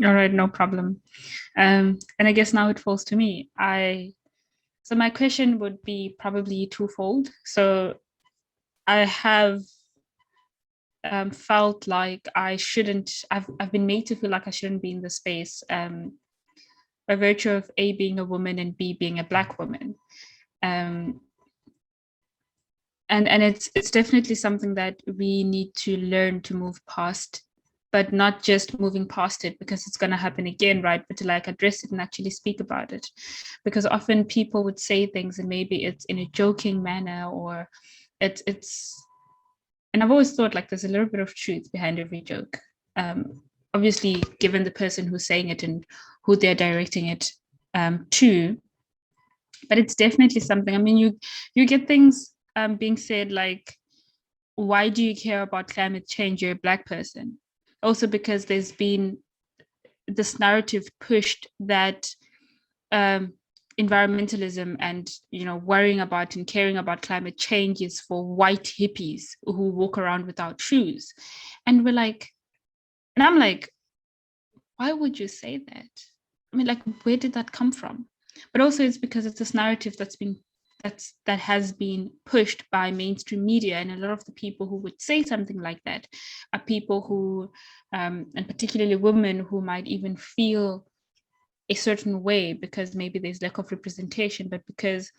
All right, no problem. And I guess now it falls to me. So my question would be probably twofold. So I have felt like I shouldn't, I've been made to feel like I shouldn't be in the space by virtue of A, being a woman, and B, being a Black woman. And it's definitely something that we need to learn to move past, but not just moving past it because it's going to happen again, right? But to like address it and actually speak about it. Because often people would say things and maybe it's in a joking manner, or it's and I've always thought like there's a little bit of truth behind every joke. Obviously, given the person who's saying it and who they're directing it to, but it's definitely something. I mean, you get things being said like, why do you care about climate change? You're a Black person. Also because there's been this narrative pushed that environmentalism and worrying about and caring about climate change is for white hippies who walk around without shoes. And we're like, and I'm like, why would you say that? I mean, like, where did that come from? But also it's because it's this narrative that has been pushed by mainstream media, and a lot of the people who would say something like that are people who, and particularly women, who might even feel a certain way because maybe there's lack of representation, but because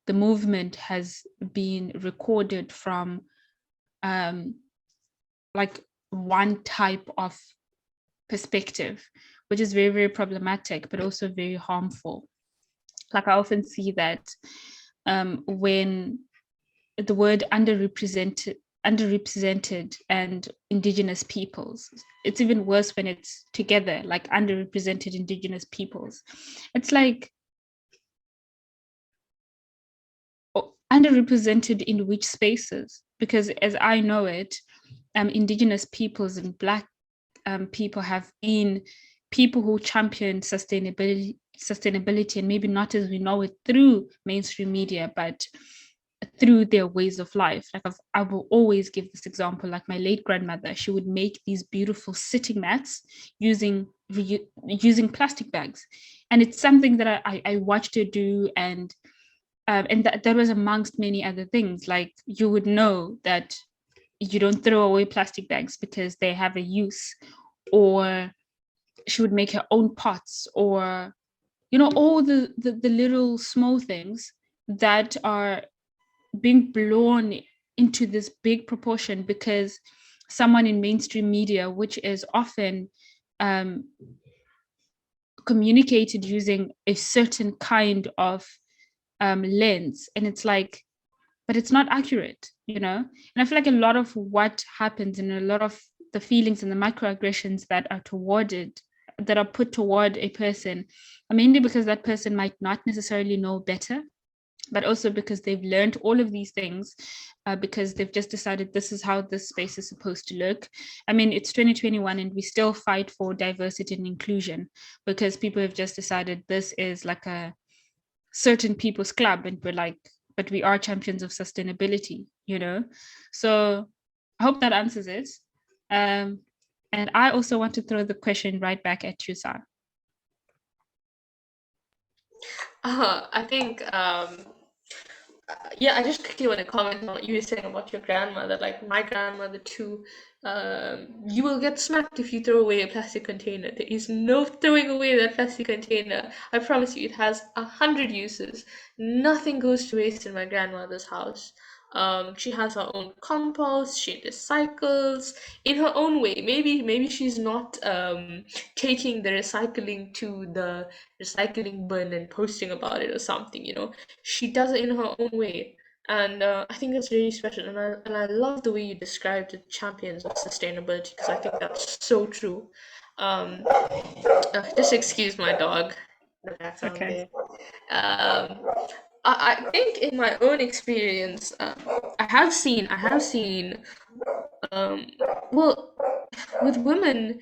the movement has been recorded from like one type of perspective, which is very, very problematic, but also very harmful. Like I often see that when the word underrepresented and indigenous peoples, it's even worse when it's together, like underrepresented indigenous peoples. It's like, underrepresented in which spaces? Because as I know it, indigenous peoples and Black people have been people who champion sustainability, and maybe not as we know it through mainstream media, but through their ways of life. Like I will always give this example, like my late grandmother, she would make these beautiful sitting mats using plastic bags. And it's something that I watched her do, and that was amongst many other things. Like you would know that you don't throw away plastic bags because they have a use, or she would make her own pots, or all the little small things that are being blown into this big proportion because someone in mainstream media, which is often communicated using a certain kind of lens, and it's like, but it's not accurate, and I feel like a lot of what happens and a lot of the feelings and the microaggressions that are put toward a person are mainly because that person might not necessarily know better, but also because they've learned all of these things because they've just decided this is how this space is supposed to look. I mean, it's 2021 and we still fight for diversity and inclusion because people have just decided this is like a certain people's club, and we're like, but we are champions of sustainability, So I hope that answers it. And I also want to throw the question right back at you, Sar. I think, yeah, I just quickly want to comment on what you were saying about your grandmother. Like my grandmother too, you will get smacked if you throw away a plastic container. There is no throwing away that plastic container. I promise you, it has 100 uses. Nothing goes to waste in my grandmother's house. She has her own compost. She recycles in her own way. Maybe she's not taking the recycling to the recycling bin and posting about it or something. She does it in her own way, and I think that's really special. And I love the way you described the champions of sustainability, because I think that's so true. Just excuse my dog in the background Okay. there. I think in my own experience, I have seen, well, with women,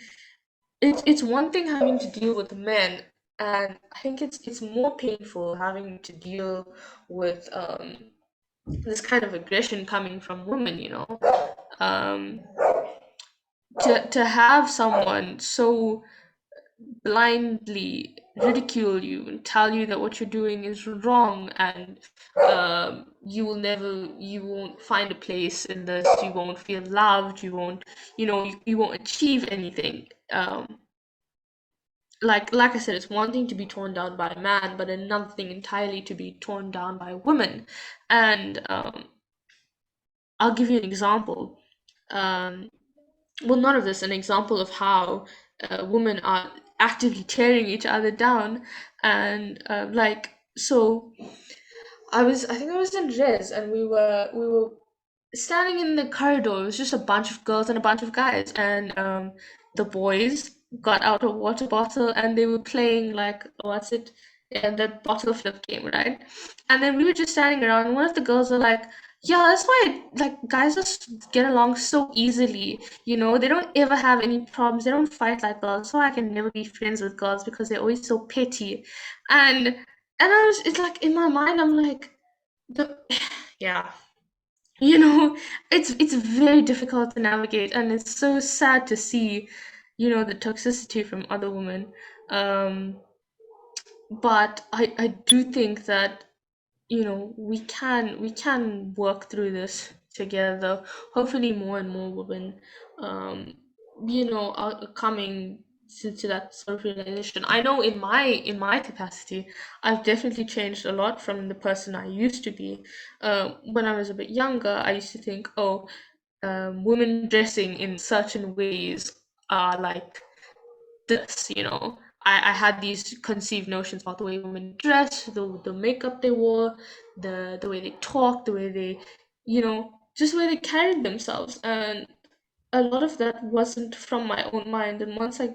it's one thing having to deal with men, and I think it's more painful having to deal with this kind of aggression coming from women. Um, to have someone so blindly ridicule you and tell you that what you're doing is wrong, and you won't find a place in this, you won't feel loved, you won't achieve anything. Like I said, it's one thing to be torn down by a man, but another thing entirely to be torn down by a woman. And I'll give you an example. Well, none of this, an example of how women are actively tearing each other down. And so I think I was in res, and we were standing in the corridor. It was just a bunch of girls and a bunch of guys, and the boys got out a water bottle and they were playing, like, what's it? Yeah, that bottle flip game, right? And then we were just standing around, and one of the girls were like, "Yeah, that's why like guys just get along so easily. They don't ever have any problems. They don't fight like girls. So I can never be friends with girls because they're always so petty." And it's like in my mind, I'm like, yeah, it's very difficult to navigate, and it's so sad to see, the toxicity from other women. But I do think that, we can work through this together. Hopefully more and more women, are coming to that sort of realization. I know in my capacity, I've definitely changed a lot from the person I used to be. When I was a bit younger, I used to think, oh, women dressing in certain ways are like this. I had these conceived notions about the way women dress, the makeup they wore, the way they talk, the way they, just the way they carried themselves. And a lot of that wasn't from my own mind. And once I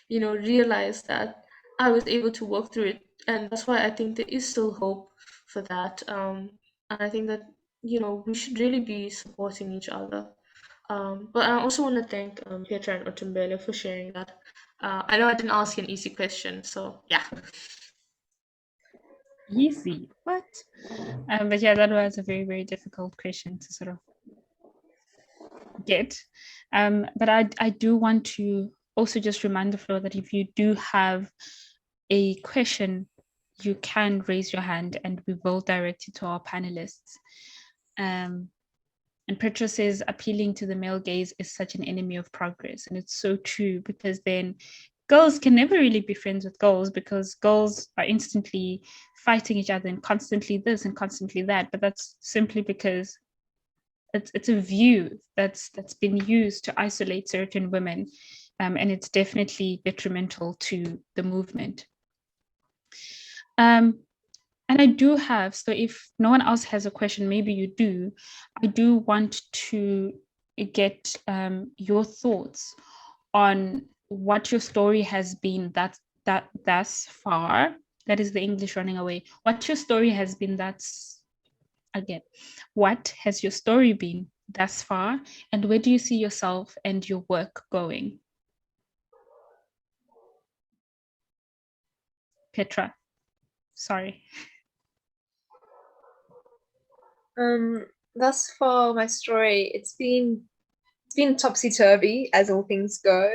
realized that, I was able to work through it. And that's why I think there is still hope for that. And I think that, we should really be supporting each other. But I also want to thank Pétra and Othembele for sharing that. I know I didn't ask you an easy question, so yeah. Easy. What? But yeah, that was a very, very difficult question to sort of get. But I do want to also just remind the floor that if you do have a question, you can raise your hand and we will direct it to our panelists. And Pétra says appealing to the male gaze is such an enemy of progress. And it's so true, because then girls can never really be friends with girls, because girls are instantly fighting each other and constantly this and constantly that. But that's simply because it's a view that's been used to isolate certain women. And it's definitely detrimental to the movement. And I do have, so if no one else has a question, maybe you do, I do want to get your thoughts on what your story has been that thus far. That is the English running away. What your story has been what has your story been thus far, and where do you see yourself and your work going? Pétra, sorry. Thus far, my story, it's been topsy-turvy, as all things go.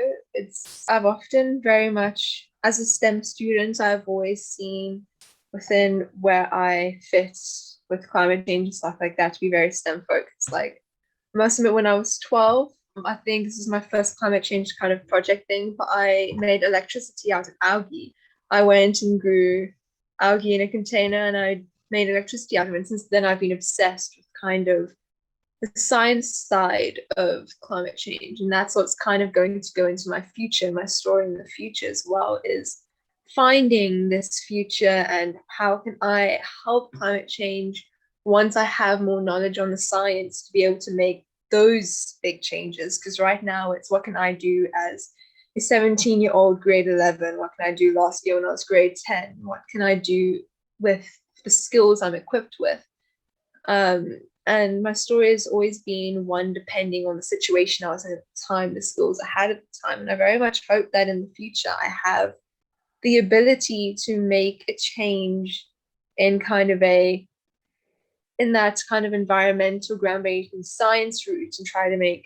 I've often very much, as a STEM student, I've always seen within where I fit with climate change and stuff like that to be very STEM focused. Like, I must admit, when I was 12, I think this is my first climate change kind of project thing, but I made electricity out of algae. I went and grew algae in a container and I made electricity out of it. And since then, I've been obsessed with kind of the science side of climate change. And that's what's kind of going to go into my future, my story in the future as well, is finding this future and how can I help climate change once I have more knowledge on the science to be able to make those big changes. Because right now it's what can I do as a 17-year-old grade 11? What can I do last year when I was grade 10? What can I do with the skills I'm equipped with? And my story has always been one depending on the situation I was in at the time, the skills I had at the time. And I very much hope that in the future I have the ability to make a change in that kind of environmental groundbreaking science route and try to make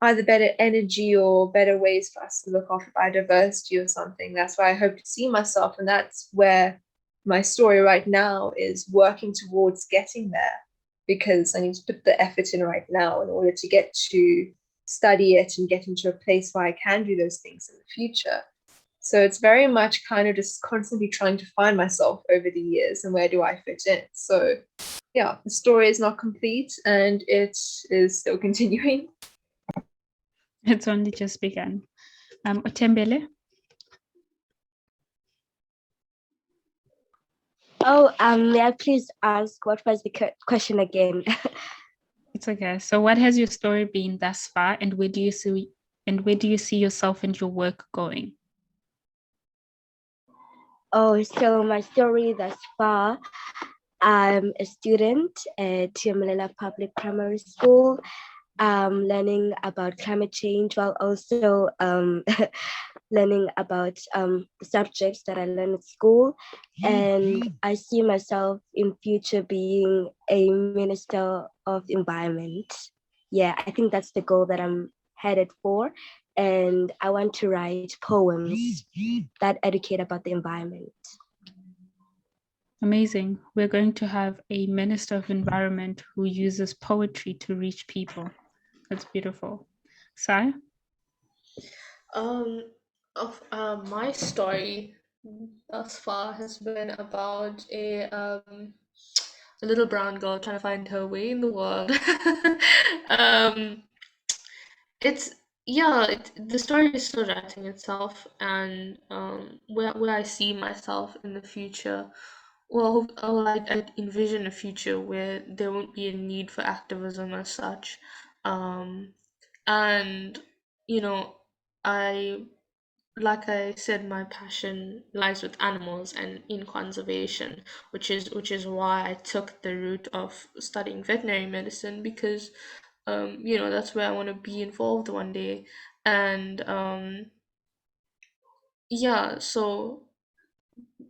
either better energy or better ways for us to look after biodiversity or something. That's where I hope to see myself. And that's where my story right now is working towards getting there, because I need to put the effort in right now in order to get to study it and get into a place where I can do those things in the future. So it's very much kind of just constantly trying to find myself over the years and where do I fit in. So yeah, the story is not complete and it is still continuing. It's only just begun. Othembele? Oh, may I please ask what was the question again? It's okay. So what has your story been thus far, and where do you see yourself and your work going? Oh, so my story thus far, I'm a student at Khayelitsha Public Primary School, learning about climate change while also learning about the subjects that I learn at school. And I see myself in future being a minister of environment. Yeah, I think that's the goal that I'm headed for. And I want to write poems that educate about the environment. Amazing. We're going to have a Minister of Environment who uses poetry to reach people. That's beautiful. Sai? My story thus far has been about a little brown girl trying to find her way in the world. The story is still writing itself, and where I see myself in the future. Well, I envision a future where there won't be a need for activism as such, and you know, I like I said, my passion lies with animals and in conservation, which is why I took the route of studying veterinary medicine, because that's where I want to be involved one day. And so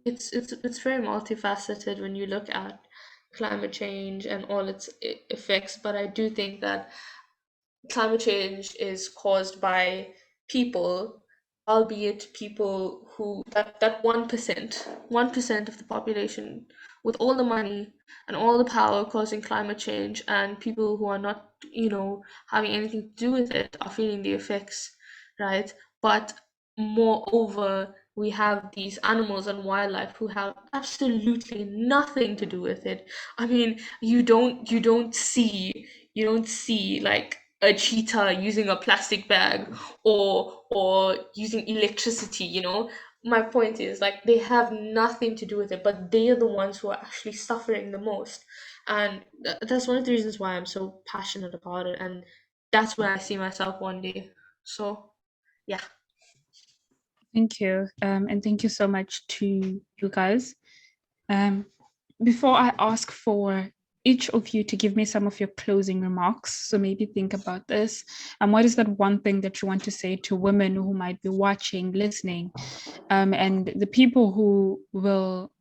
it's very multifaceted when you look at climate change and all its effects, but I do think that climate change is caused by people, albeit people who that 1% of the population with all the money and all the power causing climate change, and people who are not, having anything to do with it are feeling the effects, right? But moreover, we have these animals and wildlife who have absolutely nothing to do with it. I mean, you don't see like a cheetah using a plastic bag or using electricity, My point is, like, they have nothing to do with it, but they are the ones who are actually suffering the most. And that's one of the reasons why I'm so passionate about it, and that's where I see myself one day. So yeah. Thank you. And thank you so much to you guys. Before I ask for each of you to give me some of your closing remarks, so maybe think about this. What is that one thing that you want to say to women who might be watching, listening, and the people who will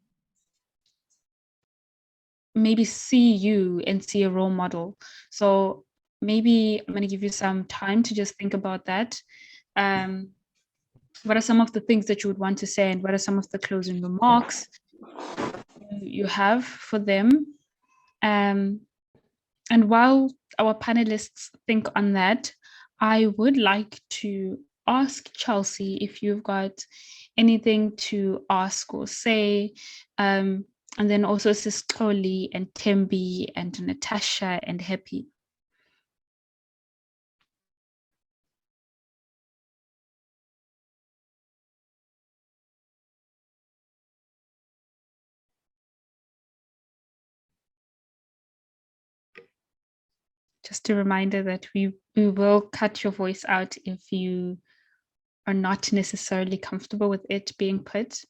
maybe see you and see a role model? So maybe I'm going to give you some time to just think about that. What are some of the things that you would want to say, and what are some of the closing remarks you have for them? And while our panelists think on that, I would like to ask Chelsea if you've got anything to ask or say, and then also Sis Chloe and Tembi and Natasha and Happy. Just a reminder that we will cut your voice out if you are not necessarily comfortable with it being put.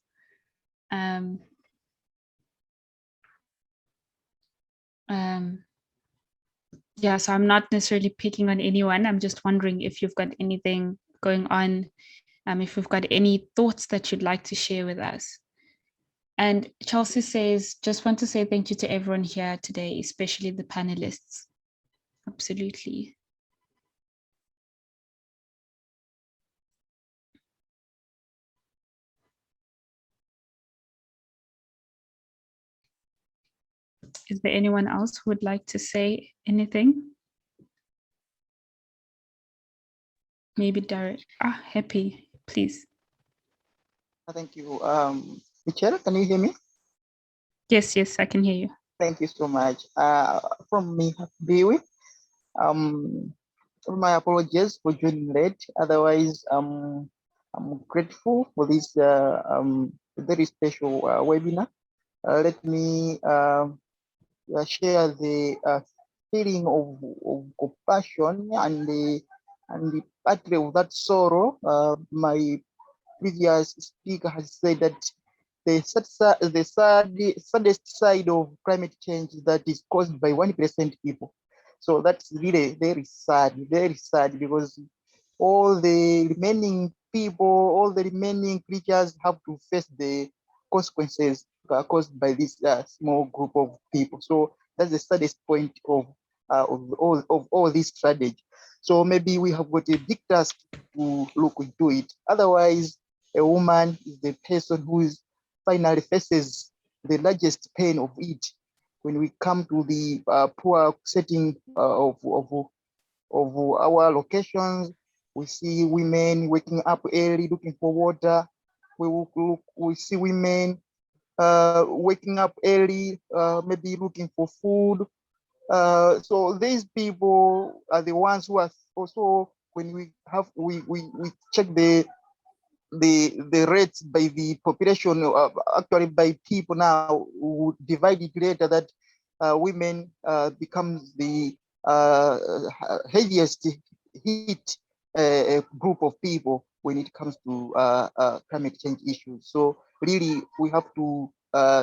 Yeah, so I'm not necessarily picking on anyone. I'm just wondering if you've got anything going on, if you've got any thoughts that you'd like to share with us. And Chelsea says, just want to say thank you to everyone here today, especially the panelists. Absolutely. Is there anyone else who would like to say anything? Maybe Derek. Happy, please. Thank you. Mitchelle, can you hear me? Yes, I can hear you. Thank you so much. From me, Biwi. My apologies for joining late. Otherwise, I'm grateful for this very special webinar. Let me share the feeling of compassion and the partly of that sorrow. My previous speaker has said that the saddest side of climate change is that is caused by 1% people. So that's really very sad because all the remaining people, all the remaining creatures have to face the consequences caused by this small group of people. So that's the saddest point of all this strategy. So maybe we have got a big task to look into it. Otherwise, a woman is the person who is finally faces the largest pain of it. When we come to the poor setting of our locations, we see women waking up early looking for water. We see women waking up early, maybe looking for food. So these people are the ones who are also, when we check the rates by the population, actually by people now, who divide it later, that women becomes the heaviest hit group of people when it comes to climate change issues. So really, we have to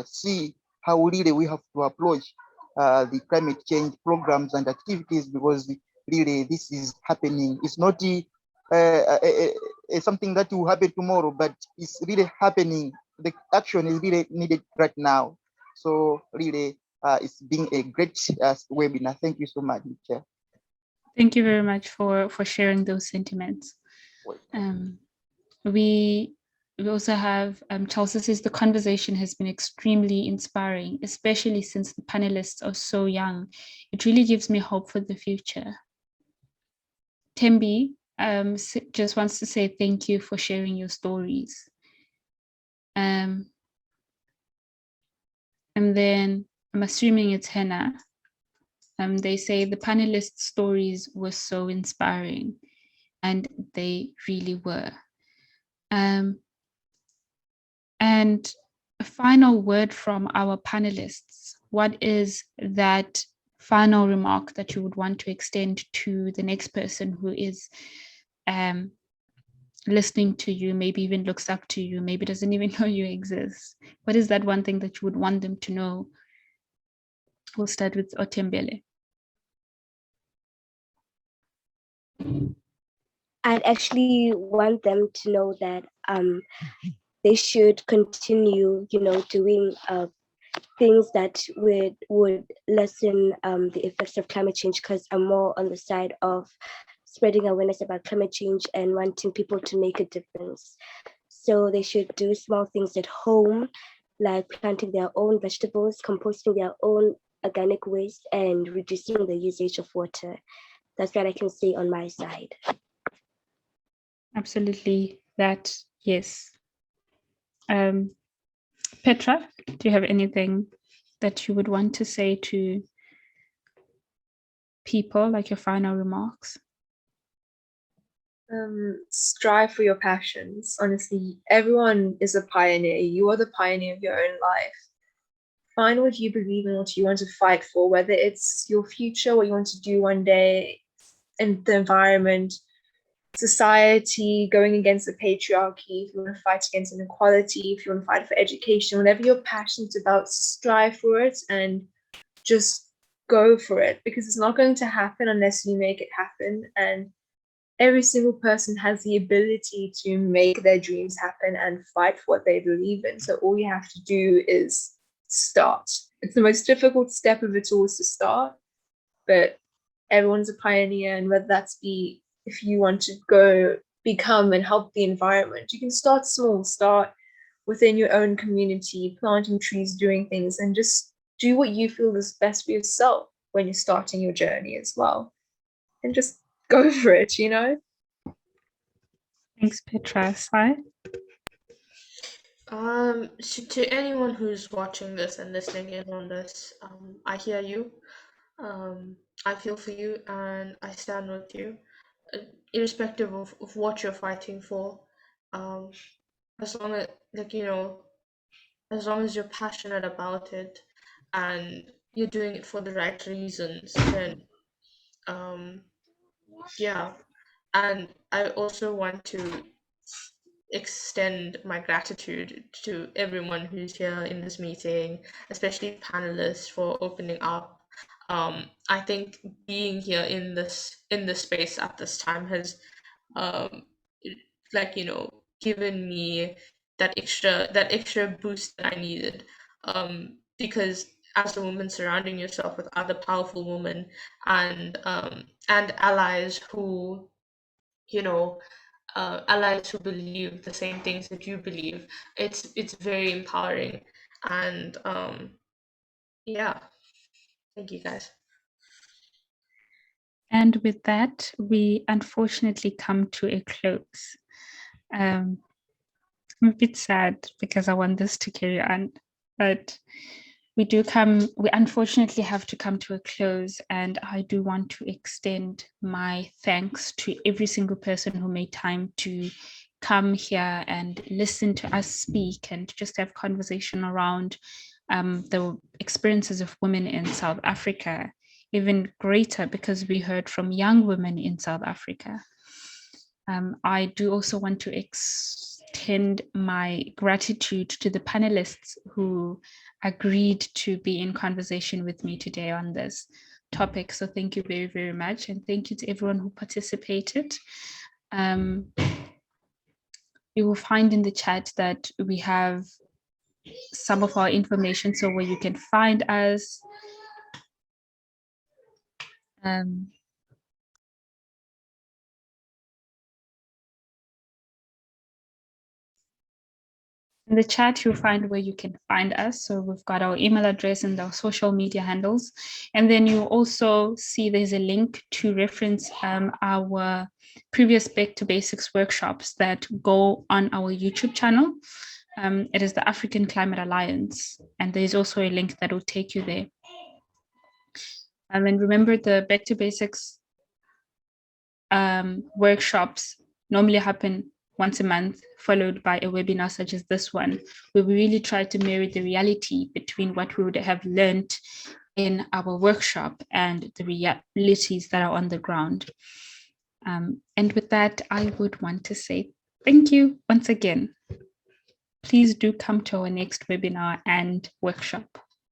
see how really we have to approach the climate change programs and activities, because really this is happening. It's not something that will happen tomorrow, but it's really happening. The action is really needed right now. So really, it's been a great webinar. Thank you so much, Chair. Thank you very much for sharing those sentiments. We we also have Chelsea says the conversation has been extremely inspiring, especially since the panelists are so young. It really gives me hope for the future. Tembi just wants to say thank you for sharing your stories. And then I'm assuming it's Henna. They say the panelists' stories were so inspiring, and they really were. And a final word from our panelists. What is that final remark that you would want to extend to the next person who is listening to you, maybe even looks up to you, maybe doesn't even know you exist? What is that one thing that you would want them to know? We'll start with Othembele. I'd actually want them to know that they should continue, doing things that would lessen the effects of climate change, because I'm more on the side of spreading awareness about climate change and wanting people to make a difference. So they should do small things at home, like planting their own vegetables, composting their own organic waste, and reducing the usage of water. That's what I can say on my side. Absolutely, that, yes. Pétra, do you have anything that you would want to say to people, like your final remarks? Strive for your passions. Honestly, everyone is a pioneer. You are the pioneer of your own life. Find what you believe in, what you want to fight for, whether it's your future, what you want to do one day, and the environment, society, going against the patriarchy, if you want to fight against inequality, if you want to fight for education, whatever you're passionate about, strive for it and just go for it, because it's not going to happen unless you make it happen. And every single person has the ability to make their dreams happen and fight for what they believe in. So all you have to do is start. It's the most difficult step of it all, is to start, but everyone's a pioneer. And whether that's be, if you want to go become and help the environment, you can start small, start within your own community, planting trees, doing things, and just do what you feel is best for yourself when you're starting your journey as well. And just go for it, Thanks, Pétra. Sai? So to anyone who's watching this and listening in on this, I hear you. I feel for you, and I stand with you, irrespective of what you're fighting for. As long as, as long as you're passionate about it and you're doing it for the right reasons, then yeah. And I also want to extend my gratitude to everyone who's here in this meeting, especially panelists, for opening up. I think being here in this space at this time has um, given me that extra boost that I needed, because as a woman, surrounding yourself with other powerful women and allies who you know allies who believe the same things that you believe, it's very empowering. And yeah, thank you guys. And with that, we unfortunately come to a close. I'm a bit sad because I want this to carry on, but we unfortunately have to come to a close, and I do want to extend my thanks to every single person who made time to come here and listen to us speak and just have conversation around the experiences of women in South Africa, even greater because we heard from young women in South Africa. I do also want to extend my gratitude to the panelists who agreed to be in conversation with me today on this topic. So thank you very, very much. And thank you to everyone who participated. You will find in the chat that we have some of our information, so where you can find us. In the chat, you'll find where you can find us. So we've got our email address and our social media handles. And then you'll also see there's a link to reference our previous Back to Basics workshops that go on our YouTube channel. It is the African Climate Alliance. And there's also a link that will take you there. And then remember, the Back to Basics workshops normally happen once a month, followed by a webinar such as this one, where we really try to mirror the reality between what we would have learned in our workshop and the realities that are on the ground. And with that, I would want to say thank you once again. Please do come to our next webinar and workshop.